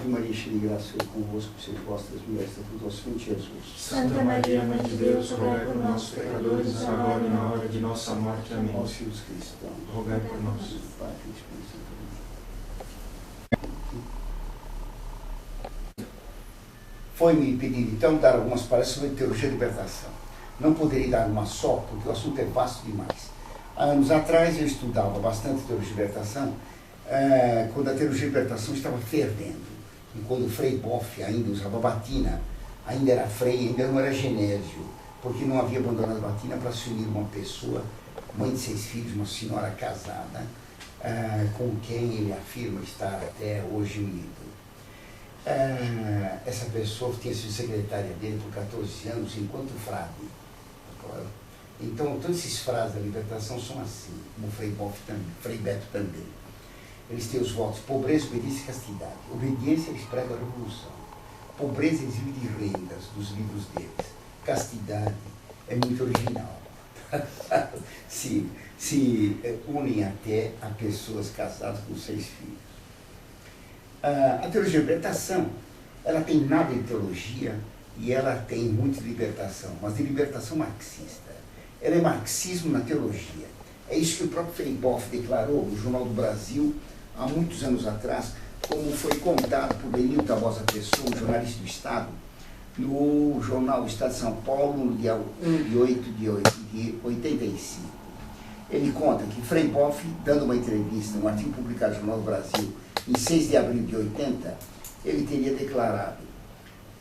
Ave Maria, cheia de graça, é convosco, sois vós das mulheres, da vosso fruto, Jesus. Santa Maria, Mãe de Deus, rogai por nós, pecadores, agora e na hora de nossa morte. Amém. Ó filhos cristãos, Rogai por nós. Pai, Filho e Espírito Santo. Foi-me pedido, então, dar algumas palestras sobre teologia da libertação. Não poderia dar uma só, porque o assunto é vasto demais. Há anos atrás, eu estudava bastante teologia da libertação, quando a teologia da libertação estava fervendo, e quando o Frei Boff ainda usava batina, ainda era Frei, ainda não era Genésio, porque não havia abandonado a batina para se unir uma pessoa, mãe de 6 filhos, uma senhora casada, com quem ele afirma estar até hoje unido. Essa pessoa tinha sido secretária dele por 14 anos, enquanto frade. Então, todos esses frases da libertação são assim, como o Frei Boff também, Frei Beto também. Eles têm os votos: pobreza, obediência e castidade. Obediência, eles pregam a revolução. Pobreza, eles vivem de rendas dos livros deles. Castidade é muito original. se unem até a pessoas casadas com 6 filhos. A teologia da libertação, ela tem nada de teologia e ela tem muito de libertação, mas de libertação marxista. Ela é marxismo na teologia. É isso que o próprio Frei Boff declarou no Jornal do Brasil, há muitos anos atrás, como foi contado por Benito Tabosa Pessoa, um jornalista do Estado, no jornal do Estado de São Paulo, no dia 1 de 8 de 85. Ele conta que Frei Boff, dando uma entrevista, um artigo publicado no Jornal do Brasil, em 6 de abril de 80, ele teria declarado: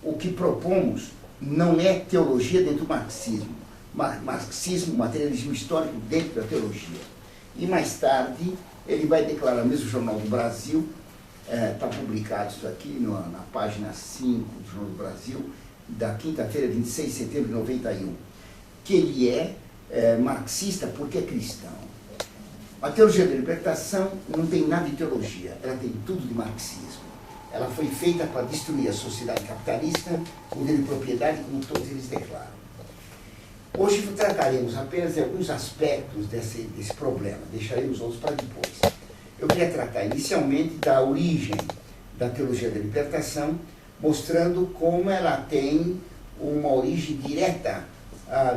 o que propomos não é teologia dentro do marxismo, marxismo, materialismo histórico dentro da teologia. E mais tarde, ele vai declarar, mesmo no Jornal do Brasil, está publicado isso aqui na página 5 do Jornal do Brasil, da quinta-feira, 26 de setembro de 91, que ele é marxista porque é cristão. A teologia da libertação não tem nada de teologia, ela tem tudo de marxismo. Ela foi feita para destruir a sociedade capitalista, o direito de propriedade, como todos eles declaram. Hoje trataremos apenas de alguns aspectos desse problema, deixaremos outros para depois. Eu queria tratar inicialmente da origem da teologia da libertação, mostrando como ela tem uma origem direta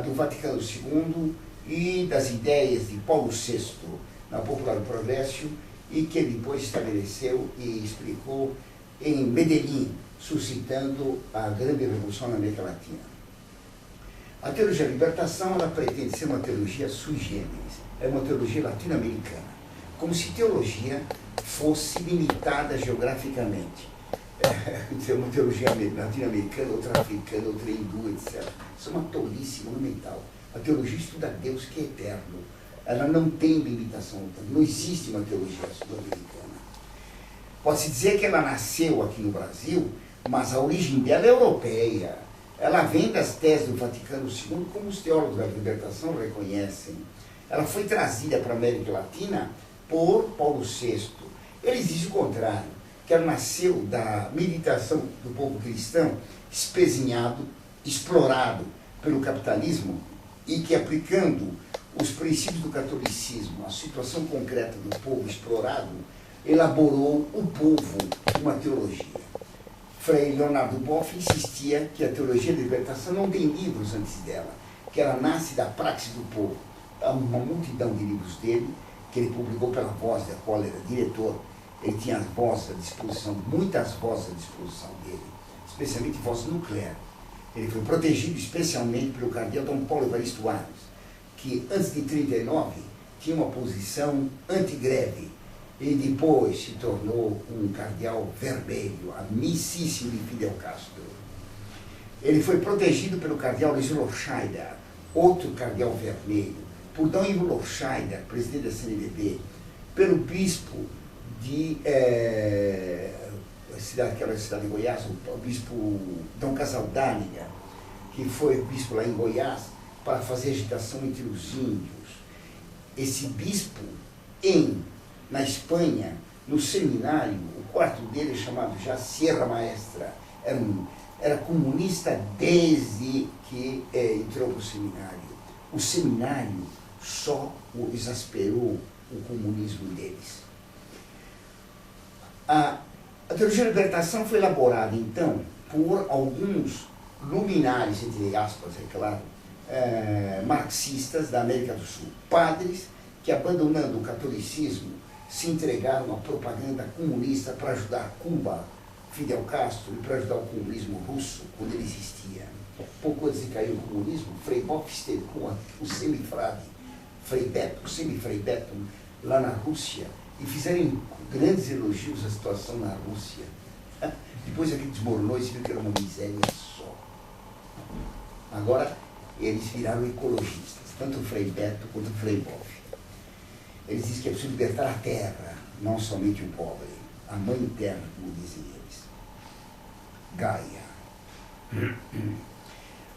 do Vaticano II e das ideias de Paulo VI na Popular Progresso, e que ele depois estabeleceu e explicou em Medellín, suscitando a grande revolução na América Latina. A teologia da libertação, ela pretende ser uma teologia sui generis, é uma teologia latino-americana, como se teologia fosse limitada geograficamente. É uma teologia latino-americana, outra africana, outra hindu, etc. Isso é uma tolice monumental. A teologia estuda Deus que é eterno. Ela não tem limitação, não existe uma teologia sul-americana. Pode-se dizer que ela nasceu aqui no Brasil, mas a origem dela é europeia. Ela vem das teses do Vaticano II, como os teólogos da libertação reconhecem. Ela foi trazida para a América Latina por Paulo VI. Eles dizem o contrário, que ela nasceu da meditação do povo cristão, espezinhado, explorado pelo capitalismo, e que, aplicando os princípios do catolicismo, a situação concreta do povo explorado, elaborou o povo uma teologia. Frei Leonardo Boff insistia que a teologia da libertação não tem livros antes dela, que ela nasce da praxis do povo. Há uma multidão de livros dele, que ele publicou pela Voz, da qual era diretor. Ele tinha as vozes à disposição, muitas vozes à disposição dele, especialmente voz nuclear. Ele foi protegido especialmente pelo cardeal Dom Paulo Evaristo Arnes, que antes de 1939 tinha uma posição anti-greve e depois se tornou um cardeal vermelho, amicíssimo de Fidel Castro. Ele foi protegido pelo cardeal Luiz Lochaider, outro cardeal vermelho, por Dom Ivo Lochaider, presidente da CNBB, pelo bispo de aquela cidade de Goiás, o bispo Dom Casaldáliga, que foi bispo lá em Goiás, para fazer agitação entre os índios. Esse bispo, na Espanha, no seminário, o quarto dele é chamado já Sierra Maestra, era comunista desde que entrou para o seminário. O seminário só exasperou o comunismo deles. A teologia da libertação foi elaborada, então, por alguns luminares, entre aspas, é claro, marxistas da América do Sul. Padres que, abandonando o catolicismo, se entregaram à propaganda comunista para ajudar Cuba, Fidel Castro, e para ajudar o comunismo russo, quando ele existia. Pouco antes de cair o comunismo, Frei Boff esteve com o semifrade, o semifrei Beto, lá na Rússia, e fizeram grandes elogios à situação na Rússia. Depois aquilo desmoronou e se viu que era uma miséria só. Agora, eles viraram ecologistas, tanto o Frei Beto quanto o Frei Boff. Eles dizem que é preciso libertar a terra, não somente o pobre, a mãe terra, como dizem eles. Gaia.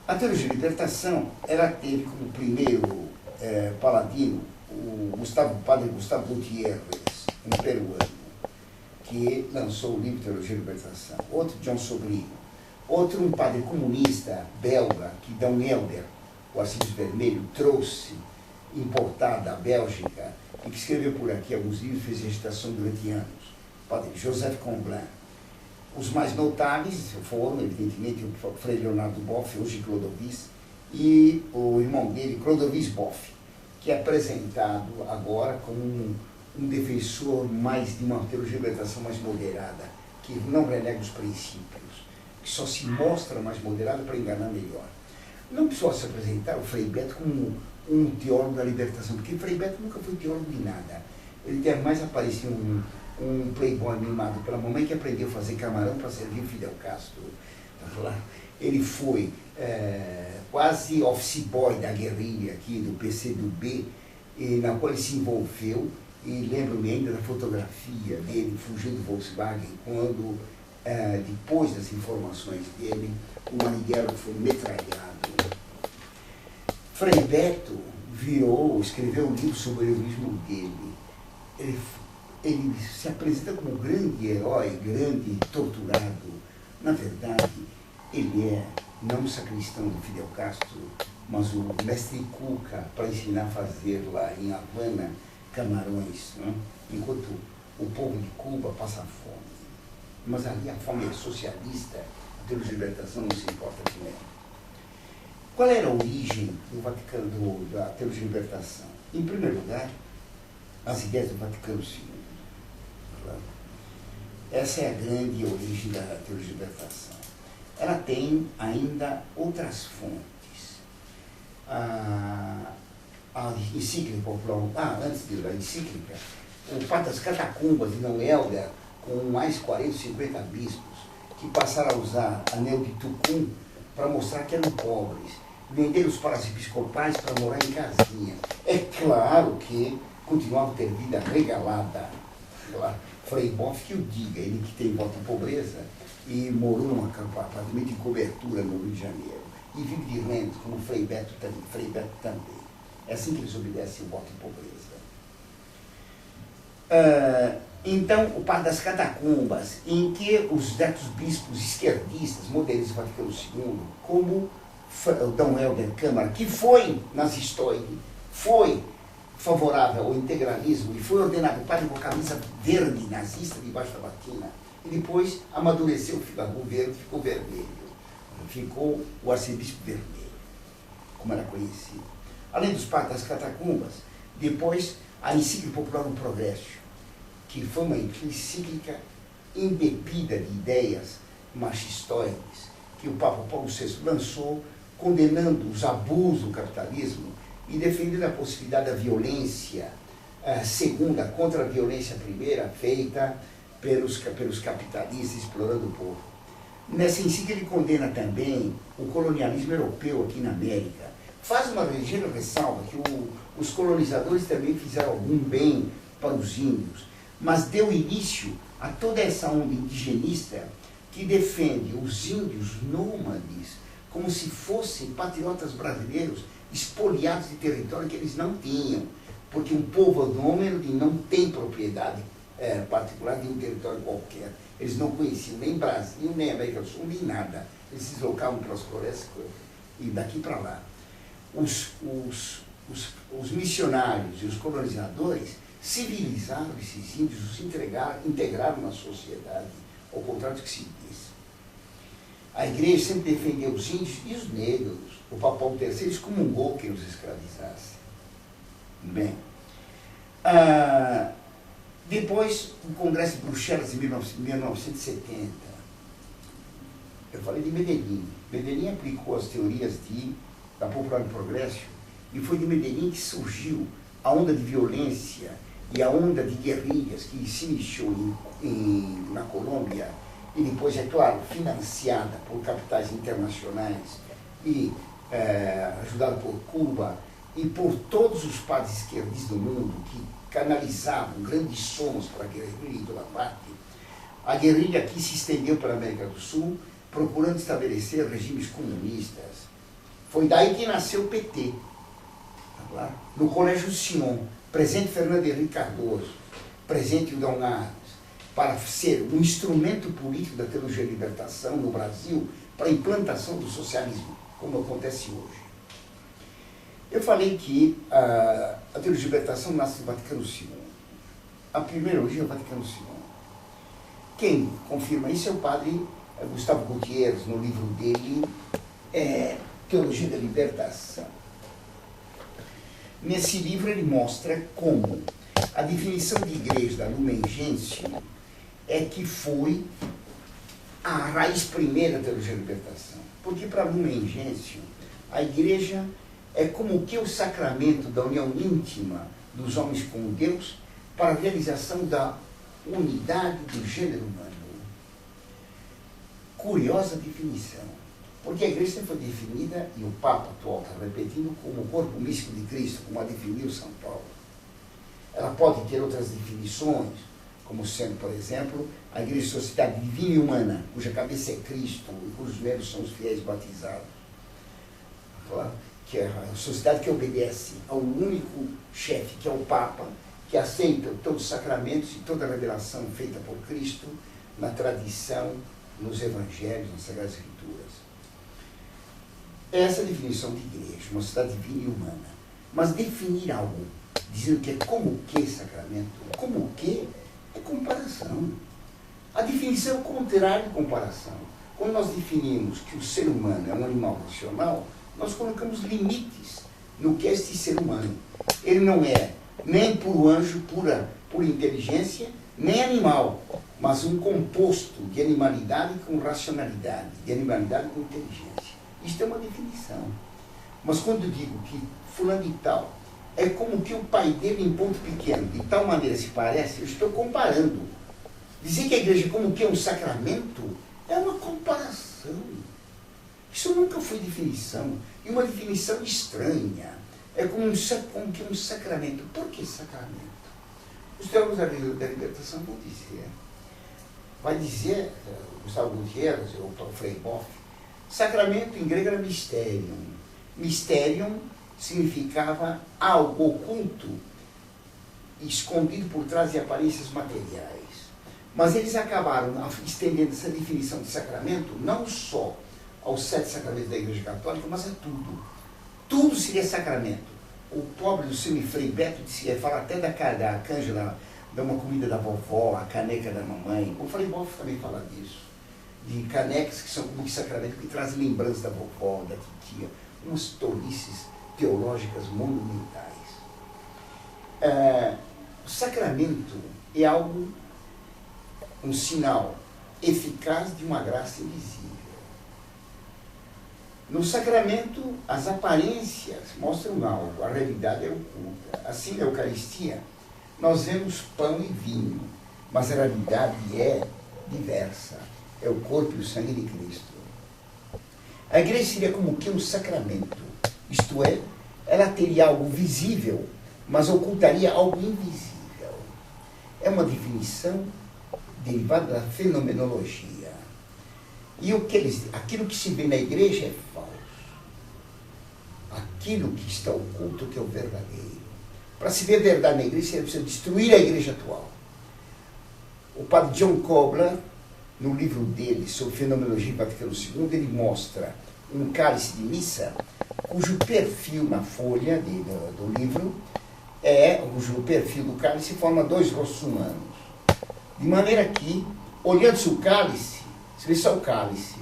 A teologia de libertação, ela teve como primeiro paladino o padre Gustavo Gutierrez, um peruano, que lançou o livro Teologia de Libertação. Outro, John Sobrino. Outro, um padre comunista belga, que D. Helder, o arcebispo vermelho, trouxe, importado da Bélgica, e que escreveu por aqui alguns livros, fez recitação durante anos. O padre Joseph Comblin. Os mais notáveis foram, evidentemente, o Frei Leonardo Boff, hoje Clodovis, e o irmão dele, Clodovis Boff, que é apresentado agora como um defensor mais de uma teologia de libertação mais moderada, que não renega os princípios, que só se mostra mais moderado para enganar melhor. Não precisa se apresentar o Frei Beto como um teólogo da libertação, porque o Frei Beto nunca foi teólogo de nada. Ele deve mais aparecer um playboy mimado pela mamãe que aprendeu a fazer camarão para servir Fidel Castro. Ele foi quase office boy da guerrilha aqui, do PCdoB, na qual ele se envolveu, e lembro-me ainda da fotografia dele fugindo do Volkswagen, quando, depois das informações dele, o Marighella foi metralhado. Frei Beto escreveu um livro sobre o heroísmo dele. Ele se apresenta como um grande herói, grande torturado. Na verdade, ele é não o sacristão do Fidel Castro, mas o mestre Cuca, para ensinar a fazer lá em Havana camarões, né? Enquanto o povo de Cuba passa fome. Mas ali a fome é socialista, a teologia de libertação não se importa com ela. Qual era a origem do Vaticano, da teologia de libertação? Em primeiro lugar, as ideias do Vaticano II. Claro. Essa é a grande origem da teologia de libertação. Ela tem ainda outras fontes. A encíclica popular, antes da encíclica, o Padre das Catacumbas de D. Helder, com mais 40, 50 bispos, que passaram a usar anel de tucum para mostrar que eram pobres, venderam os palácios episcopais para morar em casinha. É claro que continuavam a ter vida regalada. Claro. Frei Boff que o diga, ele que tem voto de pobreza e morou num apartamento em cobertura no Rio de Janeiro. E vive de renda, como o Frei Beto também. É assim que eles obedecem o voto de pobreza. Então, o Padre das Catacumbas, em que os netos bispos esquerdistas, modernistas do Vaticano II, como o D. Helder Câmara, que foi nazistóide, foi favorável ao integralismo e foi ordenado padre com a camisa verde nazista debaixo da batina, e depois amadureceu, ficou verde, ficou vermelho. Ficou o arcebispo vermelho, como era conhecido. Além dos padres das Catacumbas, depois a encíclica popular do Progresso, que foi uma encíclica embebida de ideias machistóides, que o Papa Paulo VI lançou, condenando os abusos do capitalismo e defendendo a possibilidade da violência segunda contra a violência primeira feita pelos capitalistas explorando o povo. Nessa encíclica ele condena também o colonialismo europeu aqui na América. Faz uma ligeira ressalva que os colonizadores também fizeram algum bem para os índios, mas deu início a toda essa onda indigenista que defende os índios nômades como se fossem patriotas brasileiros espoliados de território que eles não tinham, porque um povo nômade não tem propriedade particular de um território qualquer. Eles não conheciam nem Brasil, nem América do Sul, nem nada. Eles se deslocavam pelas florestas e daqui para lá. Os missionários e os colonizadores civilizaram esses índios, os integraram na sociedade, ao contrário do que se diz. A igreja sempre defendeu os índios e os negros. O Papa Paulo III excomungou quem os escravizasse. Bem, depois, o Congresso de Bruxelas, em 1970, eu falei de Medellín. Medellín aplicou as teorias da Popular Progresso, e foi de Medellín que surgiu a onda de violência e a onda de guerrilhas que se iniciou na Colômbia, e depois, é claro, financiada por capitais internacionais e ajudada por Cuba e por todos os padres esquerdistas do mundo que canalizavam grandes somos para a guerrilha do Lafarte. A guerrilha aqui se estendeu para a América do Sul, procurando estabelecer regimes comunistas. Foi daí que nasceu o PT. Tá, no Colégio Sion, presente Fernando Henrique Cardoso, presente o Dom Armas, para ser um instrumento político da teologia da libertação no Brasil para a implantação do socialismo, como acontece hoje. Eu falei que a teologia da libertação nasce no Vaticano II. A primeira origem é o Vaticano II. Quem confirma isso é o padre Gustavo Gutierrez, no livro dele, Teologia da Libertação. Nesse livro ele mostra como a definição de igreja da Lumen Gentium é que foi a raiz primeira da teologia da libertação. Porque para Lumen Gentium, a igreja é como que o sacramento da união íntima dos homens com Deus para a realização da unidade do gênero humano. Curiosa definição, porque a igreja sempre foi definida, e o Papa atual está repetindo, como o corpo místico de Cristo, como a definiu São Paulo. Ela pode ter outras definições, como sendo, por exemplo, a igreja de sociedade divina e humana, cuja cabeça é Cristo e cujos membros são os fiéis batizados. Que é a sociedade que obedece ao único chefe, que é o Papa, que aceita todos os sacramentos e toda a revelação feita por Cristo na tradição, nos evangelhos, nas Sagradas Escrituras. Essa é a definição de igreja, uma sociedade divina e humana. Mas definir algo, dizendo que é como que sacramento, como que é comparação. A definição é o contrário de comparação. Quando nós definimos que o ser humano é um animal racional, nós colocamos limites no que é este ser humano. Ele não é nem puro anjo, pura inteligência, nem animal, mas um composto de animalidade com racionalidade, de animalidade com inteligência. Isto é uma definição. Mas quando eu digo que fulano de tal é como que o pai dele em ponto pequeno, de tal maneira se parece, eu estou comparando. Dizer que a igreja é como que é um sacramento é uma comparação. Isso nunca foi definição. E uma definição estranha. É como que um sacramento. Por que sacramento? Os teólogos da libertação vão dizer. Vai dizer, Gustavo Gutierrez, ou Frei Boff, sacramento em grego era mysterium. Mysterium significava algo oculto, escondido por trás de aparências materiais. Mas eles acabaram estendendo essa definição de sacramento não só aos 7 sacramentos da Igreja Católica, mas a tudo. Tudo seria sacramento. O pobre do seu Frei Beto disse, fala até da canja, da uma comida da vovó, a caneca da mamãe. O Frei Boff também fala disso. De canecas que são como que sacramento, que trazem lembranças da vovó, da titia. Umas tolices teológicas monumentais. O sacramento é algo, um sinal eficaz de uma graça invisível. No sacramento, as aparências mostram algo, a realidade é oculta. Assim, na Eucaristia, nós vemos pão e vinho, mas a realidade é diversa. É o corpo e o sangue de Cristo. A igreja seria como que um sacramento, isto é, ela teria algo visível, mas ocultaria algo invisível. É uma definição derivada da fenomenologia. E aquilo que se vê na igreja é falso. Aquilo que está oculto que é o verdadeiro. Para se ver verdade na igreja, você precisa destruir a igreja atual. O padre John Kobler, no livro dele sobre fenomenologia do Vaticano II, ele mostra um cálice de missa, cujo perfil na folha do livro cujo perfil do cálice forma 2 rostos humanos. De maneira que olhando-se o cálice, se vê só o cálice.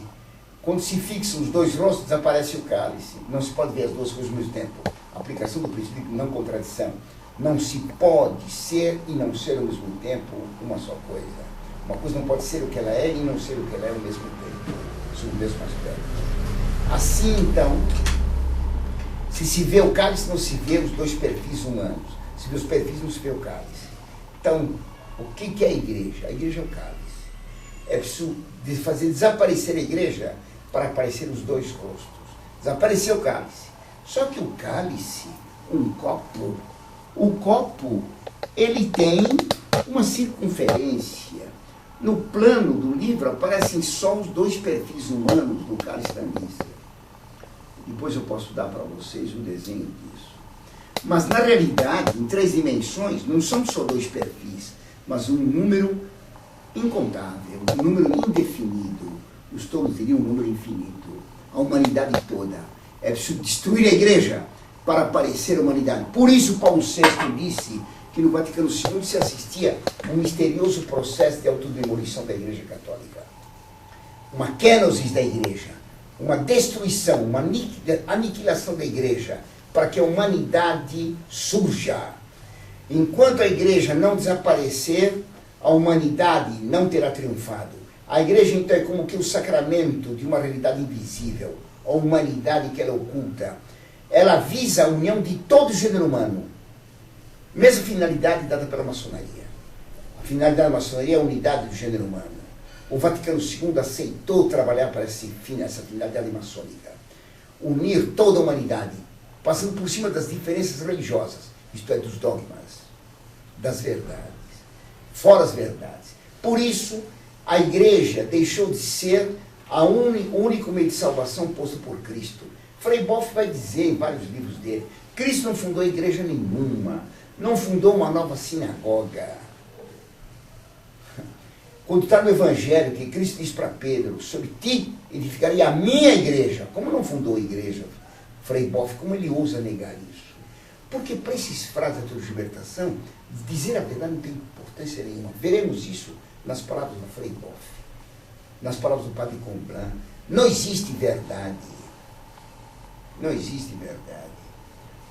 Quando se fixam os dois rostos, desaparece o cálice. Não se pode ver as duas coisas ao mesmo tempo. A aplicação do princípio de não contradição. Não se pode ser e não ser ao mesmo tempo uma só coisa. Uma coisa não pode ser o que ela é e não ser o que ela é ao mesmo tempo, sob o mesmo aspecto. Assim, então, se vê o cálice, não se vê os dois perfis humanos. Se vê os perfis, não se vê o cálice. Então, o que é a igreja? A igreja é o cálice. É preciso fazer desaparecer a igreja para aparecer os dois rostos. Desapareceu o cálice. Só que o cálice, um copo, o copo, ele tem uma circunferência. No plano do livro aparecem só os dois perfis humanos do cálice da missa. Depois eu posso dar para vocês o desenho disso. Mas na realidade, em 3 dimensões, não são só dois perfis, mas um número incontável, um número indefinido. Os tolos diriam um número infinito. A humanidade toda. É preciso destruir a igreja para aparecer a humanidade. Por isso Paulo VI disse que no Vaticano II se assistia a um misterioso processo de autodemolição da igreja católica. Uma kenosis da igreja, uma destruição, uma aniquilação da igreja, para que a humanidade surja. Enquanto a igreja não desaparecer, a humanidade não terá triunfado. A igreja, então, é como que o sacramento de uma realidade invisível, a humanidade que ela oculta. Ela visa a união de todo o gênero humano. Mesma finalidade dada pela maçonaria. A finalidade da maçonaria é a unidade do gênero humano. O Vaticano II aceitou trabalhar para essa finalidade maçônica. Unir toda a humanidade, passando por cima das diferenças religiosas, isto é, dos dogmas, das verdades, fora as verdades. Por isso, a igreja deixou de ser o único meio de salvação posto por Cristo. Frei Boff vai dizer em vários livros dele, Cristo não fundou igreja nenhuma, não fundou uma nova sinagoga. Quando está no Evangelho, que Cristo diz para Pedro, sobre ti edificarei a minha igreja. Como não fundou a igreja, Frei Boff, como ele ousa negar isso? Porque para esses frases da libertação, dizer a verdade não tem importância nenhuma. Veremos isso nas palavras do Frei Boff, nas palavras do Padre Comblan. Não existe verdade. Não existe verdade.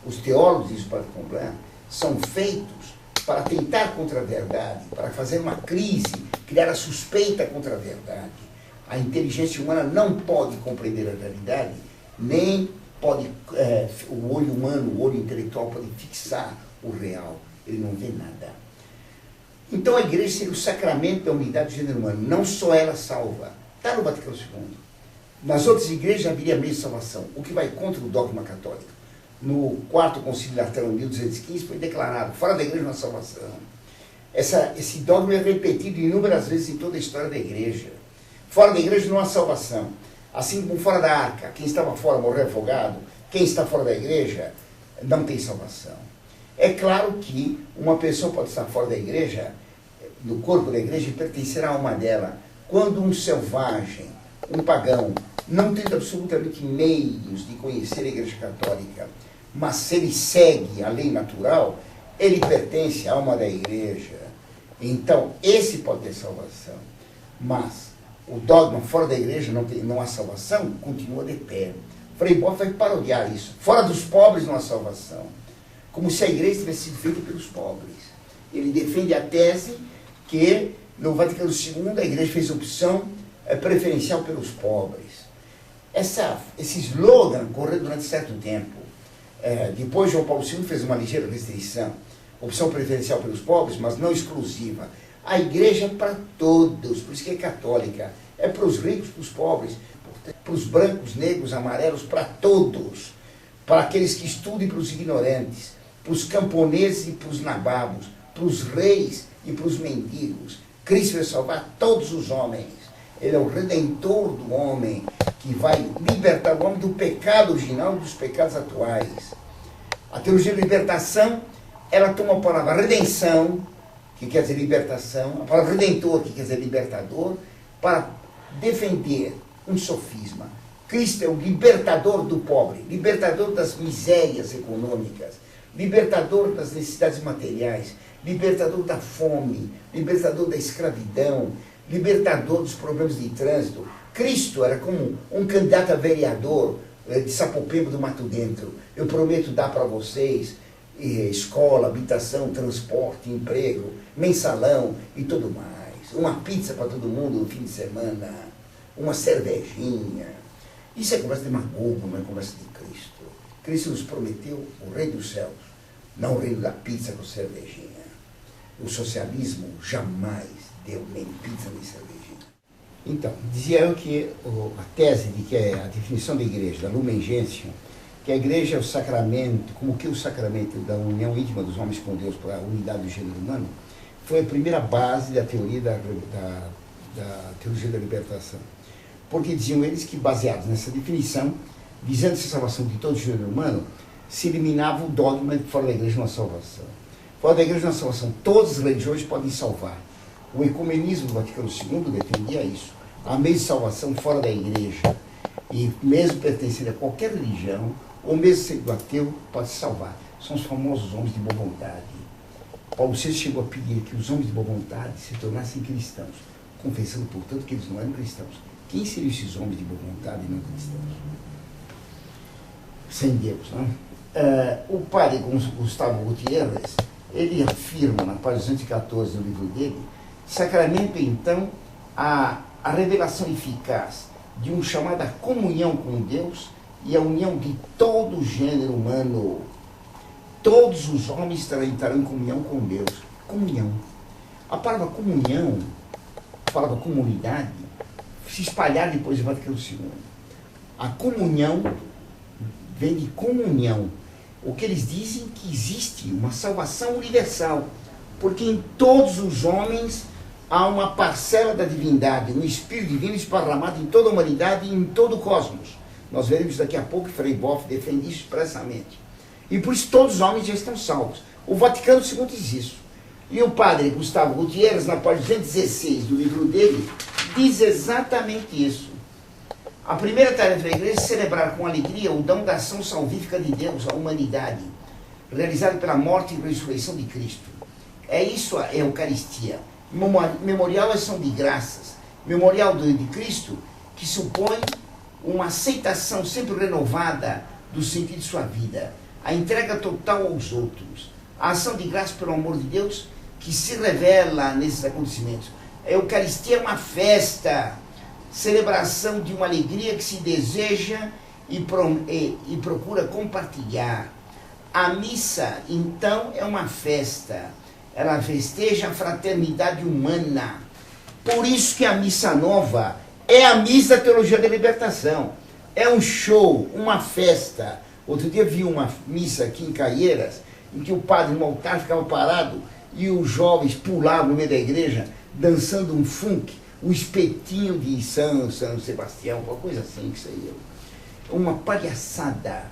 Os teólogos, diz o Padre Comblan, são feitos para tentar contra a verdade, para fazer uma crise, criar a suspeita contra a verdade. A inteligência humana não pode compreender a realidade, nem pode, o olho humano, o olho intelectual pode fixar o real. Ele não vê nada. Então a igreja seria o sacramento da unidade do gênero humano. Não só ela salva. Está no Vaticano II. Nas outras igrejas haveria meio de salvação, o que vai contra o dogma católico. No 4º Concílio Laterano, em 1215, foi declarado, fora da igreja não há salvação. Esse dogma é repetido inúmeras vezes em toda a história da igreja. Fora da igreja não há salvação. Assim como fora da arca, quem estava fora morreu afogado, quem está fora da igreja não tem salvação. É claro que uma pessoa pode estar fora da igreja, do corpo da igreja, e pertencer à alma dela. Quando um selvagem, um pagão, não tem absolutamente meios de conhecer a igreja católica, mas se ele segue a lei natural, ele pertence à alma da igreja. Então, esse pode ter salvação. Mas o dogma fora da igreja não há salvação, continua de pé. Frei Boff vai parodiar isso. Fora dos pobres não há salvação. Como se a igreja tivesse sido feita pelos pobres. Ele defende a tese que no Vaticano II a igreja fez opção preferencial pelos pobres. Esse slogan correu durante certo tempo. Depois João Paulo II fez uma ligeira restrição. Opção preferencial pelos pobres, mas não exclusiva. A igreja é para todos, por isso que é católica. É para os ricos, para os pobres, para os brancos, negros, amarelos, para todos. Para aqueles que estudam e para os ignorantes, para os camponeses e para os nababos, para os reis e para os mendigos. Cristo vai salvar todos os homens. Ele é o redentor do homem, que vai libertar o homem do pecado original e dos pecados atuais. A teologia de libertação, ela toma a palavra redenção, que quer dizer libertação, a palavra redentor, que quer dizer libertador, para defender um sofisma. Cristo é o libertador do pobre, libertador das misérias econômicas, libertador das necessidades materiais, libertador da fome, libertador da escravidão, libertador dos problemas de trânsito. Cristo era como um candidato a vereador de Sapopemba do Mato Dentro. Eu prometo dar para vocês escola, habitação, transporte, emprego, mensalão e tudo mais. Uma pizza para todo mundo no fim de semana, uma cervejinha. Isso é conversa de demagogo, não é conversa de Cristo. Cristo nos prometeu o Rei dos Céus, não o reino da pizza com cervejinha. O socialismo jamais deu nem pizza nem cervejinha. Então, dizia eu que a tese de que a definição da igreja, da Lumen Gentium, que a igreja é o sacramento, como que o sacramento da união íntima dos homens com Deus para a unidade do gênero humano, foi a primeira base da teoria da teologia da libertação. Porque diziam eles que, baseados nessa definição, visando-se a salvação de todo o gênero humano, se eliminava o dogma de que fora da igreja não há salvação. Fora da igreja não há salvação. Todas as religiões podem salvar. O ecumenismo do Vaticano II defendia isso. Há meio de salvação fora da igreja. E mesmo pertencendo a qualquer religião, ou mesmo sendo ateu, pode se salvar. São os famosos homens de boa vontade. Paulo VI chegou a pedir que os homens de boa vontade se tornassem cristãos, confessando, portanto, que eles não eram cristãos. Quem seriam esses homens de boa vontade e não cristãos? Sem Deus, não? O padre Gustavo Gutierrez, ele afirma na página 214 do livro dele, sacramento, então, a revelação eficaz de uma chamada comunhão com Deus e a união de todo o gênero humano. Todos os homens estarão em comunhão com Deus. Comunhão. A palavra comunhão, a palavra comunidade, se espalhar depois do Vaticano II. A comunhão vem de comunhão. O que eles dizem que existe uma salvação universal, porque em todos os homens há uma parcela da divindade, um Espírito Divino esparramado em toda a humanidade e em todo o cosmos. Nós veremos daqui a pouco que Frei Boff defende isso expressamente. E por isso todos os homens já estão salvos. O Vaticano II diz isso. E o padre Gustavo Gutierrez, na página 216 do livro dele, diz exatamente isso. A primeira tarefa da igreja é celebrar com alegria o dom da ação salvífica de Deus à humanidade, realizado pela morte e ressurreição de Cristo. É isso a Eucaristia. Memorial é ação de graças. Memorial de Cristo, que supõe uma aceitação sempre renovada do sentido de sua vida, a entrega total aos outros, a ação de graça pelo amor de Deus que se revela nesses acontecimentos. A Eucaristia é uma festa, celebração de uma alegria que se deseja e procura compartilhar. A missa, então, é uma festa. Ela festeja a fraternidade humana. Por isso que a missa nova é a missa da teologia da libertação. É um show, uma festa. Outro dia vi uma missa aqui em Caieiras, em que o padre no altar ficava parado e os jovens pulavam no meio da igreja, dançando um funk, o espetinho de São Sebastião, uma coisa assim que saiu. Uma palhaçada.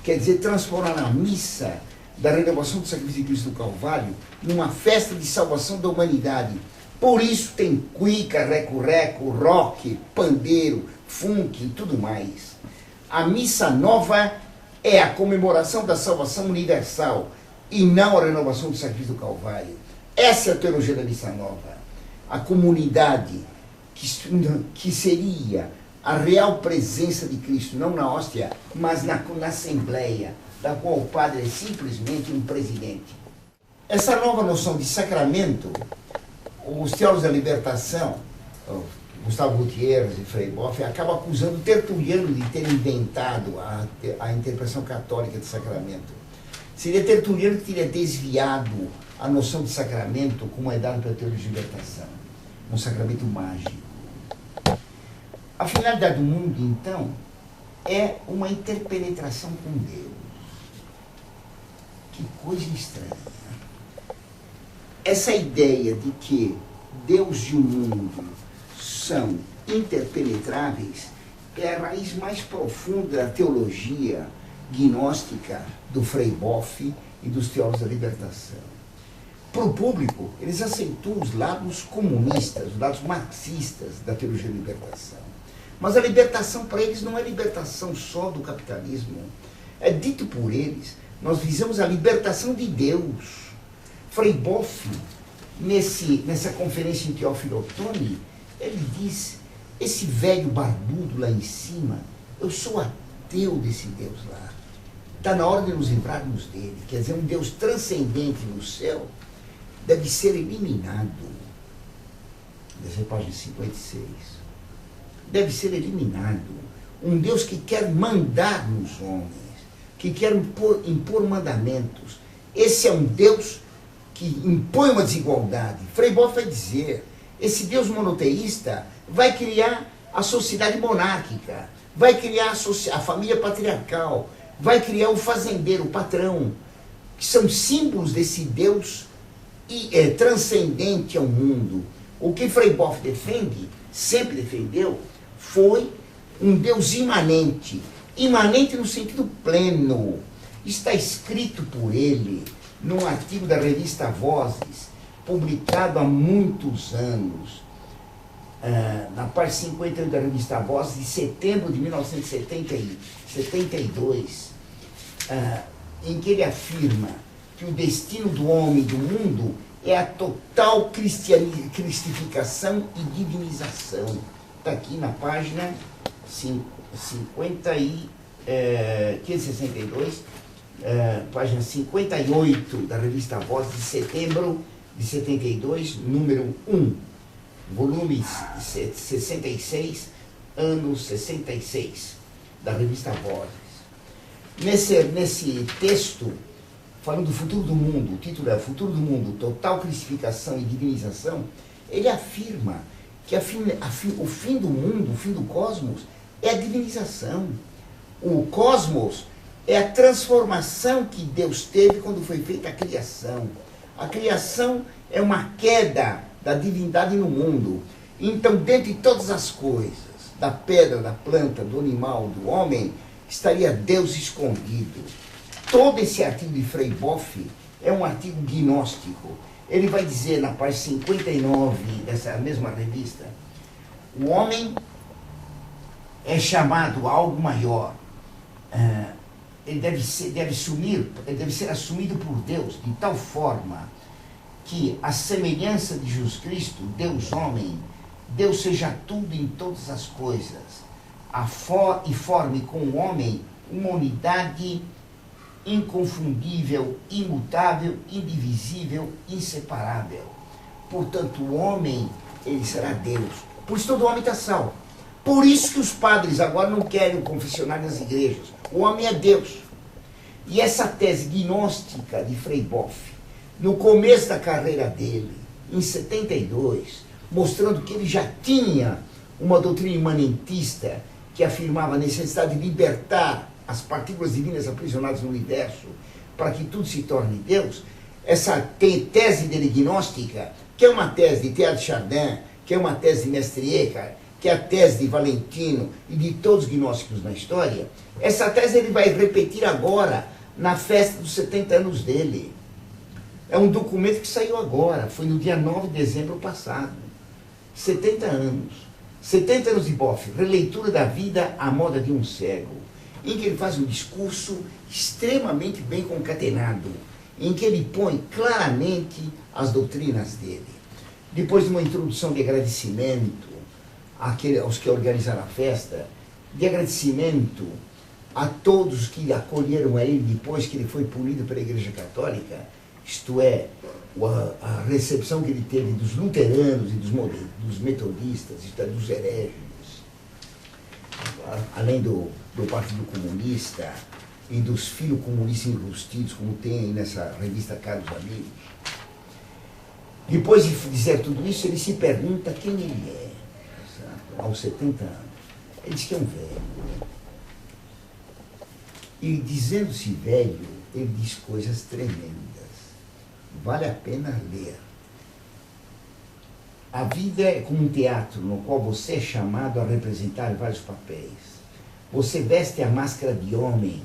Quer dizer, transformar a missa da renovação do sacrifício de Cristo do Calvário numa festa de salvação da humanidade. Por isso tem cuica, reco-reco, rock, pandeiro, funk e tudo mais. A missa nova é a comemoração da salvação universal e não a renovação do sacrifício do Calvário. Essa é a teologia da missa nova. A comunidade que seria a real presença de Cristo, não na hóstia, mas na assembleia, da qual o padre é simplesmente um presidente. Essa nova noção de sacramento, os teólogos da libertação, Gustavo Gutierrez e Frei Boff, acabam acusando Tertuliano de ter inventado a interpretação católica de sacramento. Seria Tertuliano que teria desviado a noção de sacramento como é dado pela teologia de libertação, um sacramento mágico. A finalidade do mundo, então, é uma interpenetração com Deus. Que coisa estranha. Essa ideia de que Deus e o mundo são interpenetráveis é a raiz mais profunda da teologia gnóstica do Frei Boff e dos teólogos da libertação. Para o público, eles aceitam os lados comunistas, os lados marxistas da teologia da libertação. Mas a libertação para eles não é libertação só do capitalismo. É dito por eles, nós visamos a libertação de Deus. Frei Boff, nessa conferência em Teófilo Otoni, Ele diz, esse velho barbudo lá em cima, eu sou ateu desse Deus lá. Está na hora de nos livrarmos dele. Quer dizer, um Deus transcendente no céu deve ser eliminado. Deve ser página 56. Deve ser eliminado. Um Deus que quer mandar nos homens, que quer impor mandamentos. Esse é um Deus que impõe uma desigualdade. Frei Boff vai dizer, esse Deus monoteísta vai criar a sociedade monárquica, vai criar a família patriarcal, vai criar o fazendeiro, o patrão, que são símbolos desse Deus transcendente ao mundo. O que Frei Boff defende, sempre defendeu, foi um Deus imanente. Imanente no sentido pleno. Está escrito por ele num artigo da revista Vozes, publicado há muitos anos, na parte 51 da revista Vozes, de setembro de 1972, em que ele afirma que o destino do homem e do mundo é a total cristificação e divinização. Está aqui na página 562, página 58 da revista Voz, de setembro de 72, número 1, volume 66, ano 66, da revista Vozes. Nesse texto, falando do futuro do mundo, o título é Futuro do Mundo, Total Cristificação e Divinização, ele afirma que o fim do mundo, o fim do cosmos, é a divinização. O cosmos é a transformação que Deus teve quando foi feita a criação. A criação é uma queda da divindade no mundo. Então, dentre todas as coisas, da pedra, da planta, do animal, do homem, estaria Deus escondido. Todo esse artigo de Frei Boff é um artigo gnóstico. Ele vai dizer na página 59 dessa mesma revista, o homem é chamado a algo maior. Ele deve ser assumido por Deus de tal forma que a semelhança de Jesus Cristo, Deus homem, Deus seja tudo em todas as coisas, e forme com o homem uma unidade inconfundível, imutável, indivisível, inseparável. Portanto, o homem, ele será Deus. Por isso todo homem está salvo. Por isso que os padres agora não querem o confessionário nas igrejas. O homem é Deus. E essa tese gnóstica de Frei Boff, no começo da carreira dele, em 72, mostrando que ele já tinha uma doutrina imanentista que afirmava a necessidade de libertar as partículas divinas aprisionadas no universo para que tudo se torne Deus, essa tese dele gnóstica, que é uma tese de Teilhard de Chardin, que é uma tese de Mestre Eckhart, que é a tese de Valentino e de todos os gnósticos na história, essa tese ele vai repetir agora na festa dos 70 anos dele. É um documento que saiu agora, foi no dia 9 de dezembro passado. 70 anos. 70 anos de Boff, releitura da vida à moda de um cego, em que ele faz um discurso extremamente bem concatenado, em que ele põe claramente as doutrinas dele. Depois de uma introdução de agradecimento aos que organizaram a festa, de agradecimento a todos que acolheram a ele depois que ele foi punido pela Igreja Católica, isto é, a recepção que ele teve dos luteranos e dos metodistas, isto é, dos hereges, além do Partido Comunista e dos filhos comunistas enrustidos, como tem aí nessa revista Caros Amigos. Depois de dizer tudo isso, ele se pergunta quem ele é, aos 70 anos. Ele diz que é um velho. E dizendo-se velho, ele diz coisas tremendas. Vale a pena ler. A vida é como um teatro no qual você é chamado a representar vários papéis. Você veste a máscara de homem,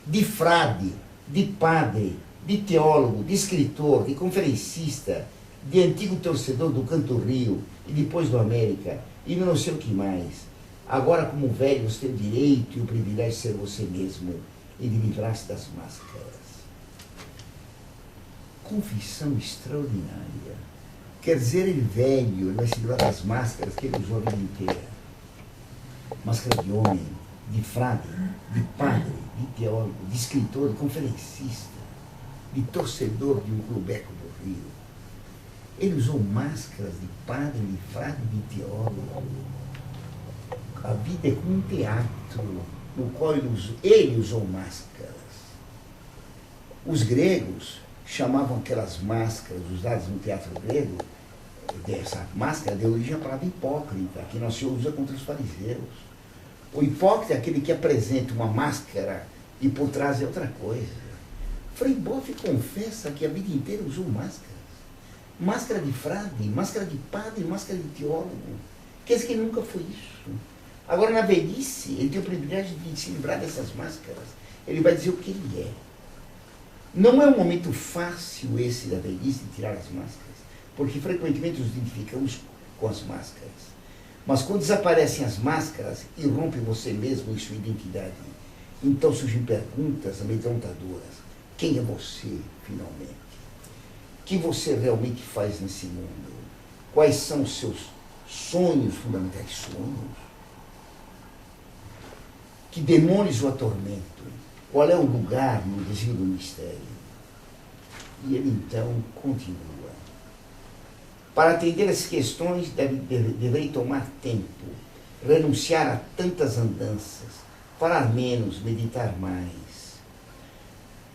de frade, de padre, de teólogo, de escritor, de conferencista, de antigo torcedor do Canto Rio e depois do América, e não sei o que mais. Agora, como velho, você tem o direito e o privilégio de ser você mesmo e de livrar-se das máscaras. Confissão extraordinária. Quer dizer, ele velho, ele vai se livrar das máscaras que ele usou a vida inteira. Máscara de homem, de frade, de padre, de teólogo, de escritor, de conferencista, de torcedor de um clubeco do Rio. Ele usou máscaras de padre, de frade, de teólogo. A vida é como um teatro no qual ele usou máscaras. Os gregos chamavam aquelas máscaras usadas no teatro grego, essa máscara deu origem à palavra hipócrita, que nós se usa contra os fariseus. O hipócrita é aquele que apresenta uma máscara e por trás é outra coisa. Frei Boff confessa que a vida inteira usou máscaras. Máscara de frade, máscara de padre, máscara de teólogo. Quer dizer que ele nunca foi isso. Agora, na velhice, ele tem o privilégio de se livrar dessas máscaras. Ele vai dizer o que ele é. Não é um momento fácil esse da velhice de tirar as máscaras, porque frequentemente nos identificamos com as máscaras. Mas quando desaparecem as máscaras, irrompe você mesmo em sua identidade. Então surgem perguntas amedrontadoras. Quem é você, finalmente? O que você realmente faz nesse mundo? Quais são os seus sonhos fundamentais? Sonhos? Que demônios o atormentam? Qual é o lugar no desvio do mistério? E ele então continua. Para atender essas questões, deverei tomar tempo, renunciar a tantas andanças, falar menos, meditar mais,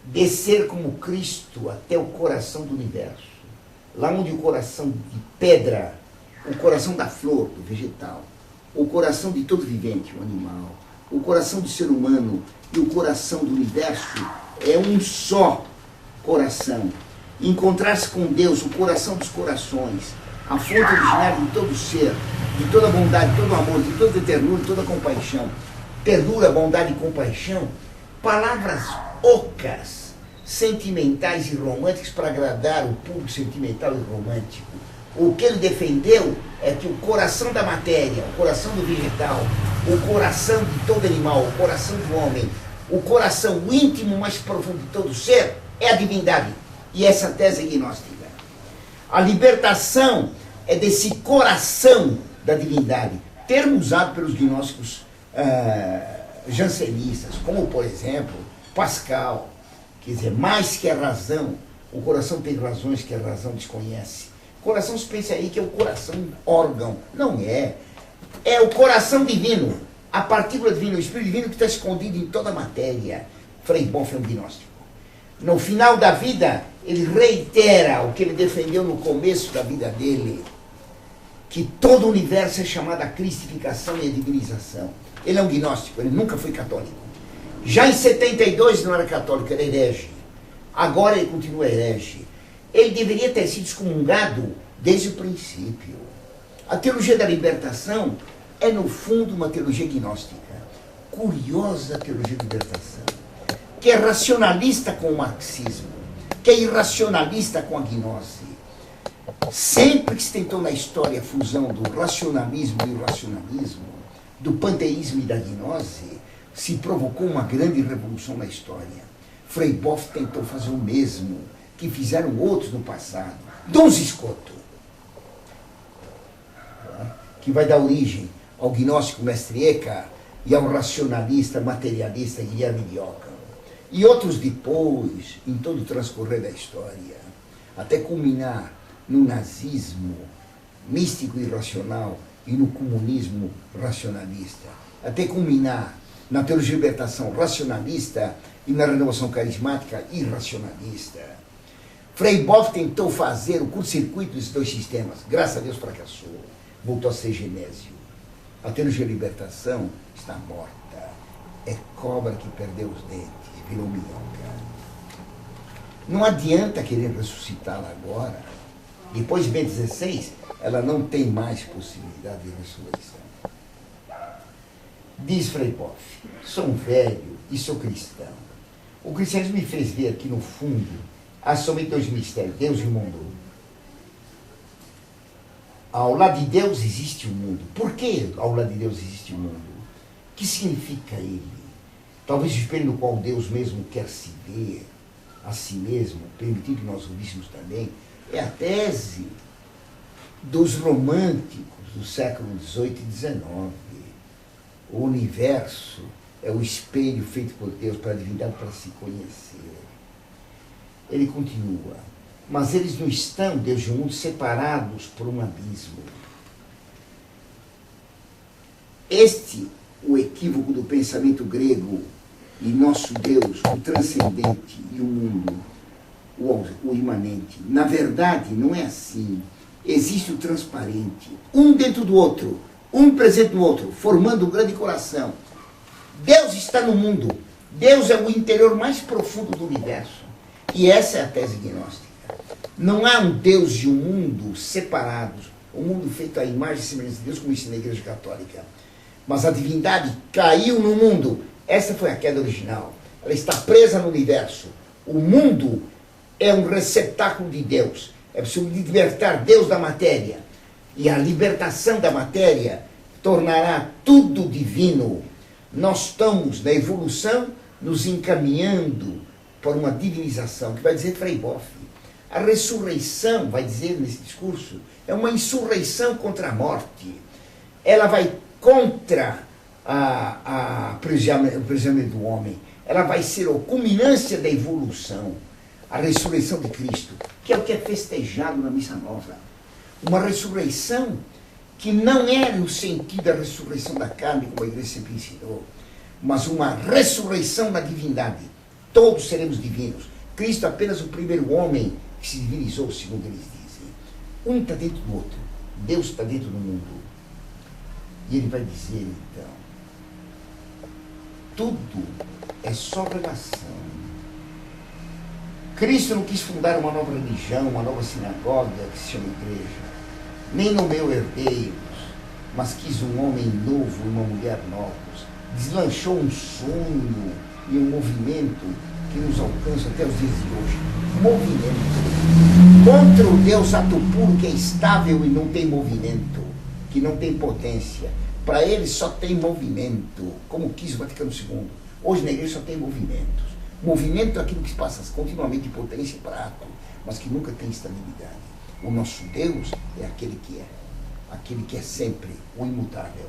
descer como Cristo até o coração do universo, lá onde o coração de pedra, o coração da flor, do vegetal, o coração de todo vivente, o animal, o coração do ser humano e o coração do universo é um só coração. Encontrar-se com Deus, o coração dos corações, a fonte originária de todo ser, de toda bondade, de todo amor, de toda ternura, de toda compaixão. Ternura, bondade e compaixão, palavras ocas, sentimentais e românticas para agradar o público sentimental e romântico. O que ele defendeu é que o coração da matéria, o coração do vegetal, o coração de todo animal, o coração do homem, o coração íntimo mais profundo de todo ser é a divindade. E essa tese é gnóstica. A libertação é desse coração da divindade, termo usado pelos gnósticos jansenistas, como por exemplo Pascal, quer dizer, mais que a razão, o coração tem razões que a razão desconhece. O coração, se pensa aí que é o coração órgão. Não é. É o coração divino, a partícula divina, o espírito divino que está escondido em toda a matéria. Frei Boff é um gnóstico. No final da vida, ele reitera o que ele defendeu no começo da vida dele, que todo o universo é chamado a cristificação e a divinização. Ele é um gnóstico, ele nunca foi católico. Já em 72 não era católico, era herege. Agora ele continua herege. Ele deveria ter sido excomungado desde o princípio. A teologia da libertação é, no fundo, uma teologia gnóstica. Curiosa teologia da libertação, que é racionalista com o marxismo, que é irracionalista com a gnose. Sempre que se tentou na história a fusão do racionalismo e o irracionalismo, do panteísmo e da gnose, se provocou uma grande revolução na história. Frei Boff tentou fazer o mesmo que fizeram outros no passado. Dom Scoto, que vai dar origem ao gnóstico Mestre Eckhart e ao racionalista materialista Guilherme de Ockham. E outros depois, em todo o transcorrer da história, até culminar no nazismo místico e irracional e no comunismo racionalista, até culminar na teologia de libertação racionalista e na renovação carismática irracionalista. Frei Boff tentou fazer o curto-circuito desses dois sistemas. Graças a Deus fracassou. Voltou a ser Genésio. A teologia de libertação está morta. É cobra que perdeu os dentes, virou minhoca. Não adianta querer ressuscitá-la agora. Depois de Bento XVI, ela não tem mais possibilidade de ressurreição. Diz Frei Boff, sou um velho e sou cristão. O cristianismo me fez ver que, no fundo, há somente dois mistérios, Deus e o mundo. Ao lado de Deus existe o mundo. Por que ao lado de Deus existe o mundo? O que significa ele? Talvez o espelho no qual Deus mesmo quer se ver a si mesmo, permitindo que nós o víssemos também, é a tese dos românticos do século XVIII e XIX. O universo é o espelho feito por Deus para a divindade, para se conhecer. Ele continua, mas eles não estão, Deus e o mundo, separados por um abismo. O equívoco do pensamento grego e nosso Deus, o transcendente e o mundo, o imanente. Na verdade, não é assim. Existe o transparente, um dentro do outro, um presente no outro, formando um grande coração. Deus está no mundo. Deus é o interior mais profundo do universo. E essa é a tese gnóstica. Não há um Deus e um mundo separados, um mundo feito à imagem e semelhança de Deus, como ensina a Igreja Católica. Mas a divindade caiu no mundo. Essa foi a queda original. Ela está presa no universo. O mundo é um receptáculo de Deus. É preciso libertar Deus da matéria. E a libertação da matéria tornará tudo divino. Nós estamos, na evolução, nos encaminhando para uma divinização, que vai dizer Frei Boff. A ressurreição, vai dizer nesse discurso, é uma insurreição contra a morte. Ela vai contra o aprisionamento do homem. Ela vai ser a culminância da evolução. A ressurreição de Cristo, que é o que é festejado na Missa Nova. Uma ressurreição que não é no sentido da ressurreição da carne, como a Igreja sempre ensinou, mas uma ressurreição da divindade. Todos seremos divinos. Cristo é apenas o primeiro homem que se divinizou, segundo eles dizem. Um está dentro do outro. Deus está dentro do mundo. E ele vai dizer, então, tudo é só relação. Cristo não quis fundar uma nova religião, uma nova sinagoga que se chama igreja. Nem nomeou herdeiros, mas quis um homem novo e uma mulher novos. Deslanchou um sonho e um movimento que nos alcança até os dias de hoje. Movimento. Contra o Deus ato puro que é estável e não tem movimento, que não tem potência. Para ele só tem movimento, como quis o Vaticano II. Hoje na igreja só tem movimentos. Movimento é aquilo que se passa continuamente de potência para ato, mas que nunca tem estabilidade. O nosso Deus é aquele que é sempre o imutável.